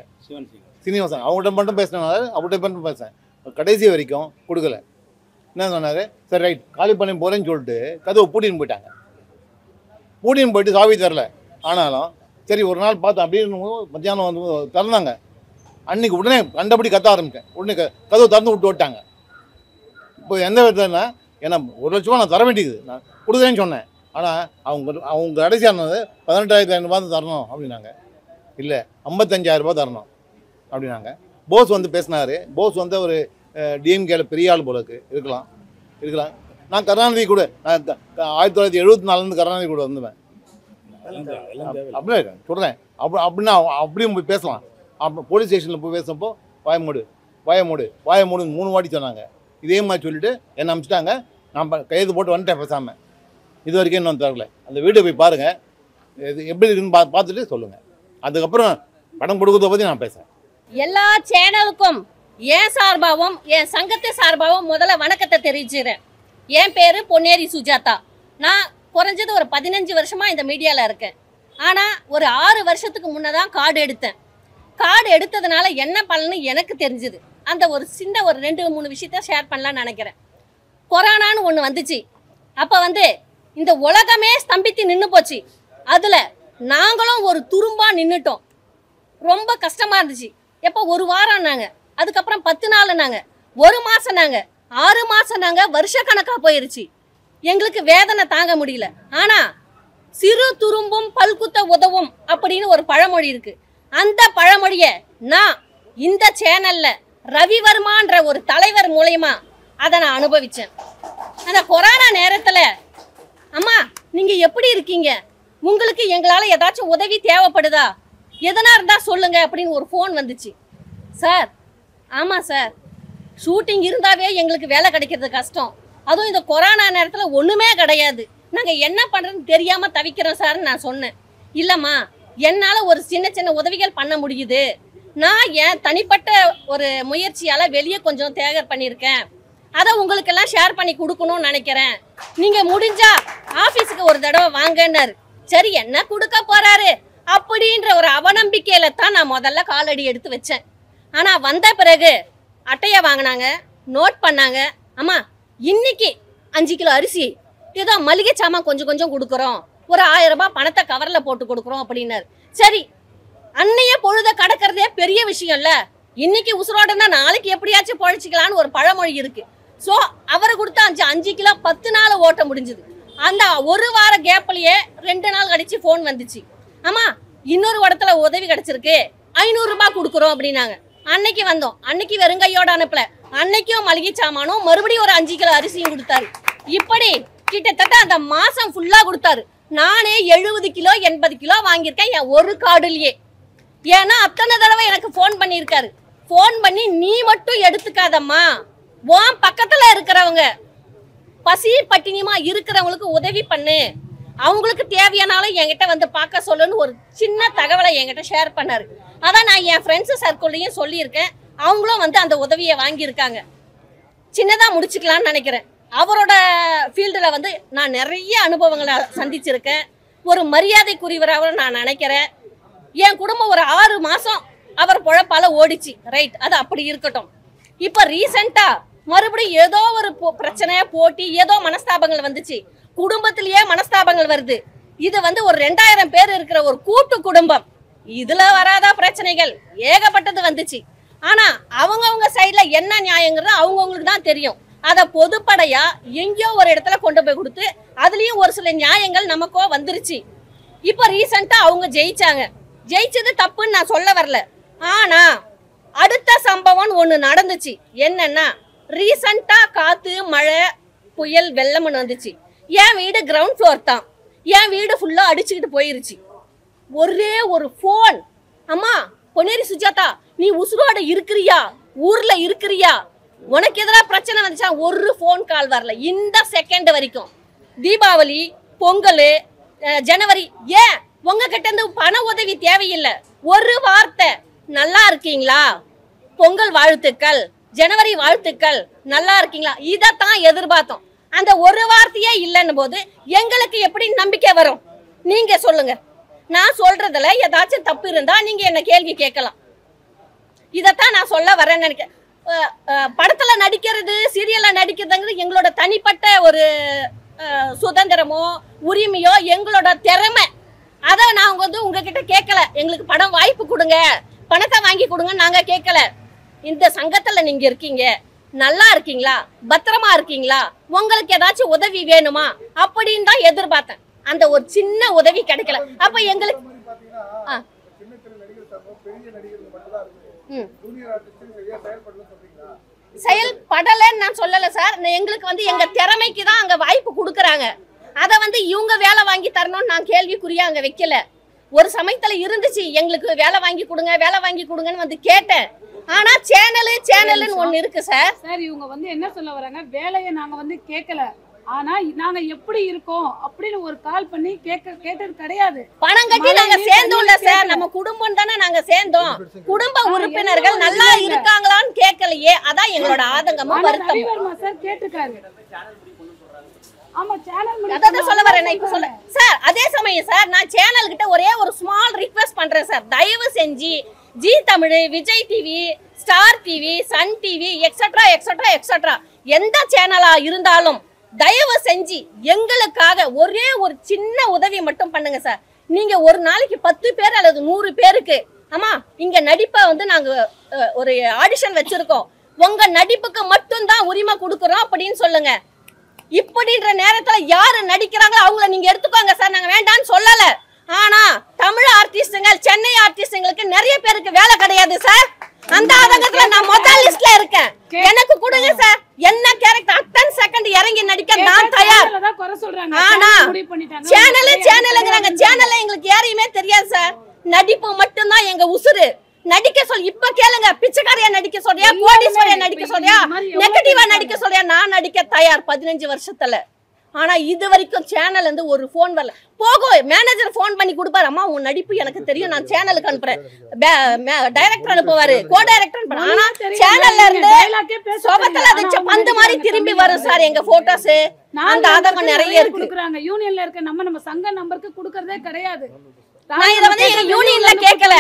அவங்கள்ட்ட மட்டும் பேசினால அவர்கிட்ட மட்டும் பேசுகிறேன். கடைசி வரைக்கும் கொடுக்கல. என்ன சொன்னார், சரி ரைட் காலி பண்ணி போகிறேன்னு சொல்லிட்டு கதவை பூட்டின்னு போயிட்டாங்க. பூட்டின்னு போயிட்டு சாவி தரல. ஆனாலும் சரி ஒரு நாள் பார்த்தேன், அப்படின்னு மத்தியானம் வந்து திறந்தாங்க. அன்றைக்கி உடனே கண்டபடி கத்த ஆரம்பித்தேன். உடனே கதவை திறந்து விட்டாங்க. இப்போ எந்த விதத்துலன்னா, ஏன்னா 1 லட்ச ரூபா நான் தர வேண்டியது, நான் கொடுக்குறேன்னு சொன்னேன். ஆனால் அவங்க கடைசியானது 18,500 தரணும் அப்படின்னாங்க. இல்லை 55,000 ரூபா தரணும் அப்படின்னாங்க. போஸ் வந்து பேசினார். போஸ் வந்து ஒரு டிஎம்கேல பெரிய ஆள் போல இருக்கலாம். நான் கருணாநிதி கூட 1974 கருணாநிதி கூட வந்துவேன். அப்படியே சொல்கிறேன். அப்படின்னா அப்படியும் போய் பேசலாம். போலீஸ் ஸ்டேஷனில் போய் பேசுகிறப்போ வாய மூடு 3 வாட்டி சொன்னாங்க. இதே மாதிரி சொல்லிவிட்டு என்னை அனுப்பிச்சிட்டாங்க. நான் கைது போட்டு வந்துட்டேன் பேசாமல். இது வரைக்கும் இன்னும் தரல. அந்த வீடியோ போய் பாருங்கள், இது எப்படி இருக்குன்னு பார்த்துட்டு சொல்லுங்கள். அதுக்கப்புறம் படம் கொடுக்கறத பற்றி நான் பேசுகிறேன். எல்லா சேனலுக்கும் என் சார்பாகவும் என் சங்கத்து சார்பாகவும் முதல்ல வணக்கத்தை தெரிவிச்சுக்கிறேன். என் பேர் பொன்னேரி சுஜாதா. நான் குறைஞ்சது ஒரு 15 வருஷமாக இந்த மீடியாவில் இருக்கேன். ஆனால் ஒரு 6 வருஷத்துக்கு முன்னே தான் கார்டு எடுத்தேன். கார்டு எடுத்ததுனால என்ன பலன்னு எனக்கு தெரிஞ்சுது. அந்த ஒரு சின்ன ஒரு 2-3 விஷயத்த ஷேர் பண்ணலான்னு நினைக்கிறேன். கொரோனான்னு ஒன்று வந்துச்சு. அப்போ இந்த உலகமே ஸ்தம்பித்து நின்று போச்சு. அதில் நாங்களும் ஒரு துரும்பாக நின்றுட்டோம். ரொம்ப கஷ்டமாக இருந்துச்சு. எப்போ 1 வாரம் நாங்கள், அதுக்கப்புறம் 10 நாள் நாங்கள், 1 மாதம் நாங்கள், 6 மாதம் நாங்கள், வருஷக்கணக்காக போயிருச்சு. எங்களுக்கு வேதனை தாங்க முடியல. ஆனால் சிறு துரும்பும் பல்குத்த உதவும் அப்படின்னு ஒரு பழமொழி இருக்கு. அந்த பழமொழியை நான் இந்த சேனல்ல ரவிவர்மான்ற ஒரு தலைவர் மூலயமா அதை நான் அனுபவிச்சேன். அந்த கொரோனா நேரத்தில் அம்மா நீங்க எப்படி இருக்கீங்க, உங்களுக்கு எங்களால் ஏதாச்சும் உதவி தேவைப்படுதா, எதனா இருந்தால் சொல்லுங்க அப்படின்னு ஒரு ஃபோன் வந்துச்சு. சார் ஆமாம் சார், ஷூட்டிங் இருந்தாவே எங்களுக்கு வேலை கிடைக்கிறது கஷ்டம். அதுவும் இந்த கொரோனா நேரத்தில் ஒன்றுமே கிடையாது, நாங்கள் என்ன பண்ணுறதுன்னு தெரியாமல் தவிக்கிறோம் சார்ன்னு நான் சொன்னேன். இல்லைம்மா என்னால் ஒரு சின்ன உதவிகள் பண்ண முடியுது. நான் என் தனிப்பட்ட ஒரு முயற்சியால் வெளியே கொஞ்சம் தேகர் பண்ணியிருக்கேன். அதை உங்களுக்கெல்லாம் ஷேர் பண்ணி கொடுக்கணும்னு நினைக்கிறேன். நீங்கள் முடிஞ்சா ஆஃபீஸுக்கு ஒரு தடவை வாங்கன்னாரு. சரி என்ன கொடுக்க போகிறாரு அப்படின்ற ஒரு அவநம்பிக்கையில் தான் நான் முதல்ல காலடி எடுத்து வச்சேன். ஆனால் வந்த பிறகு அட்டையை வாங்கினாங்க, நோட் பண்ணாங்க. அம்மா இன்னைக்கு 5 கிலோ அரிசி, ஏதோ மளிகை சாமான் கொஞ்சம் கொடுக்குறோம், ஒரு 1000 ரூபாய் பணத்தை கவரில் போட்டு கொடுக்குறோம் அப்படின்னாரு. சரி அன்னைய பொழுத கடக்கிறதே பெரிய விஷயம் இல்லை. இன்னைக்கு உசுரோடனா நாளைக்கு எப்படியாச்சும் பொழைச்சிக்கலான்னு ஒரு பழமொழி இருக்கு. ஸோ அவரை கொடுத்தா 5 கிலோ 10 நாள் ஓட்ட முடிஞ்சுது. அந்த 1 வார கேப்லயே 2 நாள் கழிச்சு ஃபோன் வந்துச்சு. ஆமா இன்னொரு இடத்துல உதவி கிடைச்சிருக்கு, 500 ரூபாய் கொடுக்குறோம் அப்படின்னாங்க. அன்னைக்கு வந்தோம். அன்னைக்கு வெறுங்கையோட அனுப்பல. அன்னைக்கும் மளிகை சாமானும் மறுபடியும் ஒரு 5 கிலோ அரிசியும் கொடுத்தாரு. இப்படி கிட்டத்தட்ட அந்த மாசம் ஃபுல்லா கொடுத்தாரு. நானே 70 கிலோ 80 கிலோ வாங்கியிருக்கேன் என் ஒரு கார்டுலயே. ஏன்னா அத்தனை தடவை எனக்கு ஃபோன் பண்ணியிருக்காரு. ஃபோன் பண்ணி நீ மட்டும் எடுத்துக்காதம்மா, உன் பக்கத்துல இருக்கிறவங்க பசி பட்டினியுமா இருக்கிறவங்களுக்கு உதவி பண்ணு, அவங்களுக்கு தேவையானாலும் என்கிட்ட பார்க்க சொல்லுன்னு ஒரு சின்ன தகவலை என்கிட்ட ஷேர் பண்ணாரு. அதான் நான் என் ஃப்ரெண்ட்ஸு சர்க்கிள்லையும் சொல்லியிருக்கேன். அவங்களும் அந்த உதவியை வாங்கியிருக்காங்க. சின்னதாக முடிச்சுக்கலான்னு நினைக்கிறேன். அவரோட ஃபீல்டில் நான் நிறைய அனுபவங்களை சந்திச்சிருக்கேன். ஒரு மரியாதைக்குரியவராக நான் நினைக்கிறேன். என் குடும்பம் ஒரு 6 மாதம் அவர் பொழப்பால் ஓடிச்சு. ரைட், அது அப்படி இருக்கட்டும். இப்போ ரீசெண்டாக மறுபடியும் ஏதோ ஒரு பிரச்சனை, போட்டி, ஏதோ மனஸ்தாபங்கள் வந்துச்சு. குடும்பத்திலேயே மனஸ்தாபங்கள் வருது. இது ஒரு 2000 பேர் இருக்கிற ஒரு கூட்டு குடும்பம். இதுல வராத பிரச்சனைகள் ஏகப்பட்டது வந்துச்சு. ஆனா அவங்கவுங்க சைட்ல என்ன நியாயங்கிறது அவங்கவுங்களுக்கு தான் தெரியும். அதை பொதுப்படையா எங்கேயோ ஒரு இடத்துல கொண்டு போய் கொடுத்து அதுலயும் ஒரு சில நியாயங்கள் நமக்கோ வந்துருச்சு. இப்போ ரீசெண்டா அவங்க ஜெயிச்சாங்க. ஜெயிச்சது தப்புன்னு நான் சொல்ல வரல. ஆனா அடுத்த சம்பவம் ஒன்று நடந்துச்சு. என்னன்னா ரீசெண்டா காத்து மழை புயல் வெள்ளம்னு வந்துச்சு. என் வீடு கிரவுண்ட் ஃப்ளோர் தான். என் வீடு ஃபுல்லா அடிச்சுக்கிட்டு போயிருச்சு. ஒரே ஒரு ஃபோன், அம்மா பொன்னேரி சுஜாதா நீ உசுரோட இருக்கிறியா, ஊர்ல இருக்கிறியா, உனக்கு எதிராக பிரச்சனை வந்துச்சா, ஒரு ஃபோன் கால் வரல இந்த செகண்ட் வரைக்கும். தீபாவளி, பொங்கல், ஜனவரி, ஏன் உங்ககிட்ட இருந்து பண உதவி தேவையில்லை. ஒரு வார்த்தை நல்லா இருக்கீங்களா, பொங்கல் வாழ்த்துக்கள், ஜனவரி வாழ்த்துக்கள், நல்லா இருக்கீங்களா, இதைத்தான் எதிர்பார்த்தோம். அந்த ஒரு வார்த்தையே இல்லைன்னு போது எங்களுக்கு எப்படி நம்பிக்கை வரும்? நீங்க சொல்லுங்க. நான் சொல்றதுல ஏதாச்சும் தப்பு இருந்தா நீங்க என்ன கேள்வி கேட்கலாம். இதைத்தான் நான் சொல்ல வரேன்னு நினைக்கிறேன். படத்துல நடிக்கிறது, சீரியல்ல நடிக்கிறதுங்கிறது எங்களோட தனிப்பட்ட ஒரு சுதந்திரமோ உரிமையோ எங்களோட திறமை. அதை நான் உங்ககிட்ட கேட்கல. எங்களுக்கு படம் வாய்ப்பு கொடுங்க, பணத்தை வாங்கி கொடுங்க நாங்க கேட்கல. இந்த சங்கத்துல நீங்க இருக்கீங்க, நல்லா இருக்கீங்களா, பத்திரமா இருக்கீங்களா, உங்களுக்கு ஏதாச்சும் உதவி வேணுமா அப்படின்னு தான் எதிர்பார்த்தேன். அந்த ஒரு சின்ன உதவி கிடைக்கல. அப்ப எங்களுக்கு செயல்படலைன்னு நான் சொல்லலை சார். எங்களுக்கு வந்து எங்க திறமைக்கு தான் அங்க வாய்ப்பு கொடுக்குறாங்க. அதை வந்து இவங்க வேலை வாங்கி தரணும்னு நான் கேள்விக்குறியா அங்க வைக்கல. ஒரு சமயத்துல இருந்துச்சு எங்களுக்கு வேலை வாங்கி கொடுங்கன்னு வந்து கேட்டேன். ஆனா சேனல்னு ஒண்ணு இருக்கு சார். சார் இவங்க வந்து என்ன சொல்ல வராங்க, வேலையை நாங்க வந்து கேட்கல, ஆனா நாங்க எப்படி இருக்கோம் அப்படின்னு ஒரு கால் பண்ணி கேட்டது கிடையாது. பணம் கட்டி நாங்க சேர்ந்தோம்ல சார், நம்ம குடும்பம் தானே நாங்க சேர்ந்தோம். குடும்ப உறுப்பினர்கள் நல்லா இருக்காங்களான்னு கேட்கலையே, அதான் எங்களோட ஆதங்கமா வருத்தம். சார் கேட்டிருக்காரு. ஆமா சேனல் அதான் சொல்ல வரேன் இப்ப சொல்ல சார். அதே சமயம் சார் நான் சேனல் கிட்ட ஒரே ஒரு ஸ்மால் ரிக்வெஸ்ட் பண்றேன் சார். தயவு செஞ்சு Zee Tamil, Vijay TV, star TV, sun TV etcetera எந்த சேனலா இருந்தாலும் தயவு செஞ்சு எங்களுக்காக ஒரே ஒரு சின்ன உதவி மட்டும் பண்ணுங்க சார். நீங்க ஒரு நாளைக்கு 10 பேர் அல்லது 100 பேருக்கு ஆமா இங்க நடிப்பை வந்து நாங்க ஒரு ஆடிஷன் வச்சிருக்கோம், உங்க நடிப்புக்கு மட்டும்தான் உரிமை கொடுக்குறோம் அப்படின்னு சொல்லுங்க. இப்படின்ற நேரத்துல யாரு நடிக்கிறாங்களோ அவங்கள நீங்க எடுத்துக்கோங்க சார், நாங்க வேண்டாம்னு சொல்லல. ஆனா தமிழ் ஆர்டிஸ்டுங்கள், சென்னை ஆர்டிஸ்டுங்களுக்கு நிறைய பேருக்கு வேலை கிடையாது சார். அந்த ஆதங்கத்துல நான் முதல் லிஸ்ட்ல இருக்கேன். எனக்கு கொடுங்க சார். என்ன கேரக்டர் 10 செகண்ட் இறங்கி நடிக்க நான் தயார். ஆனா சேனலுங்கிறாங்க, சேனல்ல எங்களுக்கு யாரையுமே தெரியாது சார். நடிப்பு மட்டும்தான் எங்க உசுறு. நடிக்க சொல் இப்ப கேளுங்க, பிச்சைக்காரியா நடிக்க சொல்றியா, கோடீஸ்வரியா நடிக்க சொல்றியா, நெகட்டிவா நடிக்க சொல்றியா, நான் நடிக்க தயார் 15 வருஷத்துல. ஆனா இது வரைக்கும் சேனல் இருந்து ஒரு போன் வரல. போகும் மேனேஜர் போன் பண்ணி கொடுப்பாரு, அம்மா உன் நடிப்பு எனக்கு தெரியும், நான் சேனலுக்கு அனுப்புறேன், டைரக்டர் அனுப்புவாரு, கோ டைரக்டர் அனுப்புறேன். ஆனா சேனல்ல இருந்து சோபத்துல வச்ச பந்து மாதிரி திரும்பி வரும் சார் எங்க போட்டோஸ். அந்த ஆதங்கம் நிறைய இருக்கு. யூனியன்ல இருக்க நம்ம சங்க நம்பருக்கு கொடுக்கறதே கிடையாது. நான் இத வந்து எங்க யூனியன்ல கேட்கல,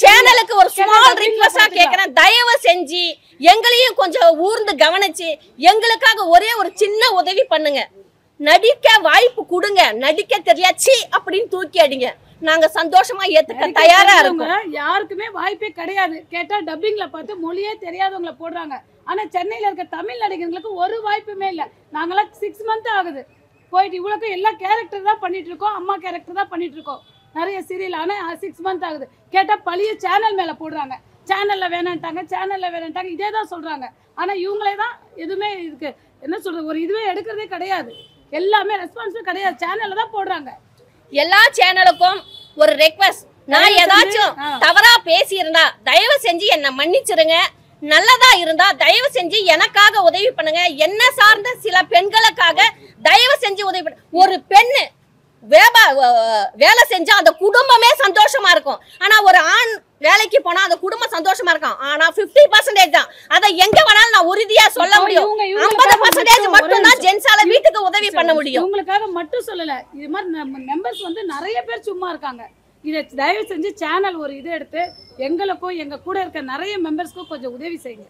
சேனலுக்கு ஒரு ஸ்மால் ரிக்வெஸ்டா கேக்குறேன். தயவு செஞ்சு எங்களையும் கொஞ்சம் ஊர்ந்து கவனிச்சு எங்களுக்காக ஒரே ஒரு சின்ன உதவி பண்ணுங்க. நடிக்க வாய்ப்பு கொடுங்க. நடிக்க தெரியாச்சு அப்படின்னு தூக்கி அடிங்க, நாங்க சந்தோஷமா ஏத்துக்க தயாரா இருக்கோம். யாருக்குமே வாய்ப்பே கிடையாது. கேட்டா டப்பிங்ல பார்த்து மொழியே தெரியாதவங்கள போடுறாங்க. ஆனா சென்னையில இருக்க தமிழ் நடிகர்களுக்கு ஒரு வாய்ப்புமே இல்ல. நாங்களாம் 6 மந்த் ஆகுது போயிட்டு, இவ்வளவு எல்லா கேரக்டர் தான் பண்ணிட்டு இருக்கோம், அம்மா கேரக்டர் தான் பண்ணிட்டு இருக்கோம் நிறைய சீரியல். ஆனா 6 மந்த் ஆகுது. கேட்டா பழைய சேனல் மேல போடுறாங்க, சேனல்ல வேணான்ட்டாங்க, இதே தான் சொல்றாங்க. ஆனா இவங்களே தான் எதுவுமே இதுக்கு என்ன சொல்றது, ஒரு இதுவே எடுக்கிறதே கிடையாது. எல்லாமே ரெஸ்பான்சிபிள் கிடையாது, சேனல்ல தான் போடுறாங்க. எல்லா சேனலுக்கும் ஒரு ரெக்வெஸ்ட், நான் ஏதாச்சும் தவறா பேசி இருந்தா தயவு செஞ்சு என்ன மன்னிச்சிருங்க. நல்லதா இருந்தா தயவு செஞ்சு எனக்காக உதவி பண்ணுங்க. என்ன சார்ந்த சில பெண்களுக்காக தயவு செஞ்சு உதவி பண்ணுங்க. ஒரு பெண்ணு வேலை செஞ்சா அந்த குடும்பமே சந்தோஷமா இருக்கும். ஆனா ஒரு ஆண் வேலைக்கு போனா அந்த குடும்பம் சந்தோஷமா இருக்கும். ஆனா 50% தான். அதை எங்க வேணாலும் நான் உறுதியா சொல்ல முடியும். 50% மட்டும் தான் ஜென்ஸால வீட்டுக்கு உதவி பண்ண முடியும். உங்களுக்காக மட்டும் சொல்லல, இது மாதிரி மெம்பர்ஸ் வந்து நிறைய பேர் சும்மா இருக்காங்க. இதை தயவு செஞ்சு சேனல் ஒரு இது எடுத்து எங்களுக்கும் எங்க கூட இருக்க நிறைய மெம்பர்ஸ்க்கும் கொஞ்சம் உதவி செய்யுங்க.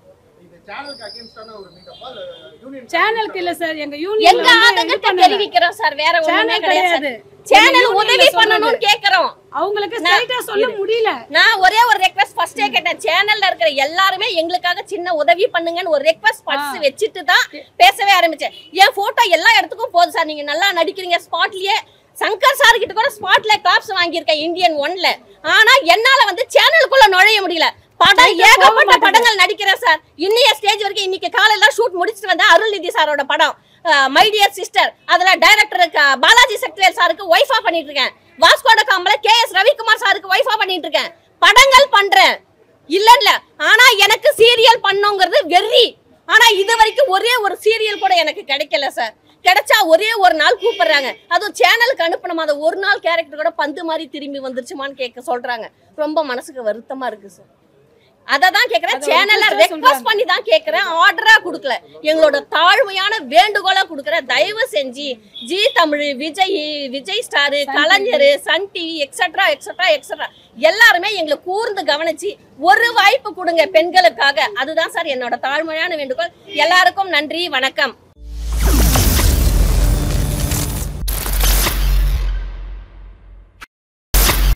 சேனலுக்கு இல்ல சார், எங்க யூனியன் எங்க ஆதங்கத்தை தெரிவிக்கிறோம் சார், வேற ஒண்ணுமே கிடையாது. சேனல் உதவி பண்ணனும்னு கேக்குறோம். அவங்களுக்கு ஸ்ட்ரைட்டா சொல்ல முடியல. நான் ஒரே ஒரு ரெக்வெஸ்ட் ஃபர்ஸ்டே கேட்டேன், சேனல்ல இருக்கிற எல்லாரும் எங்களுக்காக சின்ன உதவி பண்ணுங்கன்னு ஒரு ரெக்வெஸ்ட் பட்ஸ் வச்சிட்டு தான் பேசவே ஆரம்பிச்சேன். என் போட்டோ எல்லா இடத்துக்கும் போகுது சார், நீங்க நல்லா நடிக்கிறீங்க. ஸ்பாட்லயே சங்கர் சார் கிட்ட கூட ஸ்பாட்ல கிளாப்ஸ் வாங்கியிருக்கேன் இந்தியன் 1ல. ஆனா என்னால வந்து சேனலுக்குள்ள நுழைய முடியல. படம் ஏகப்பட்ட படங்கள் நடிக்கிறேன் சார். இன்னைய ஸ்டேஜ் வரைக்கும் இன்னைக்கு காலையில ஷூட் முடிச்சுட்டு வந்தேன் அருள்நிதி சாரோட படம் மை டியர் சிஸ்டர். அதுல டைரக்டர் பாலாஜி செக்ரட்டரி சாருக்கு ஒய்ஃபா பண்ணிட்டு இருக்கேன். வாஸ்கோட காம்பல KS ரவிக்குமார் சாருக்கு ஒய்ஃபா பண்ணிட்டு இருக்கேன். படங்கள் பண்றேன் இல்ல. ஆனா எனக்கு சீரியல் பண்ணுங்கிறது வெறி. ஆனா இது வரைக்கும் ஒரே ஒரு சீரியல் கூட எனக்கு கிடைக்கல சார். கிடைச்சா ஒரே ஒரு நாள் கூப்பிடுறாங்க, அதுவும் சேனலுக்கு அனுப்பணும். அந்த ஒரு நாள் கேரக்டர் கூட பந்து மாதிரி திரும்பி வந்துருச்சுமான்னு கேட்க சொல்றாங்க. ரொம்ப மனசுக்கு வருத்தமா இருக்கு சார். அததான் கேக்குறேன், சேனல்ல ரெக்வெஸ்ட் பண்ணி தான் கேக்குறேன், ஆர்டரா கொடுக்கல. எங்களோட தாழ்மையான வேண்டுகோளா கொடுக்குறேன். தயவு செஞ்சு ஜி தமிழ், விஜய் ஸ்டார், கலைஞர், சன் டிவி எக்ஸெட்ரா எல்லாருமே எங்களை கூர்ந்து கவனிச்சு ஒரு வாய்ப்பு கொடுங்க பெண்களுக்காக. அதுதான் சார் என்னோட தாழ்மையான வேண்டுகோள். எல்லாருக்கும் நன்றி, வணக்கம்.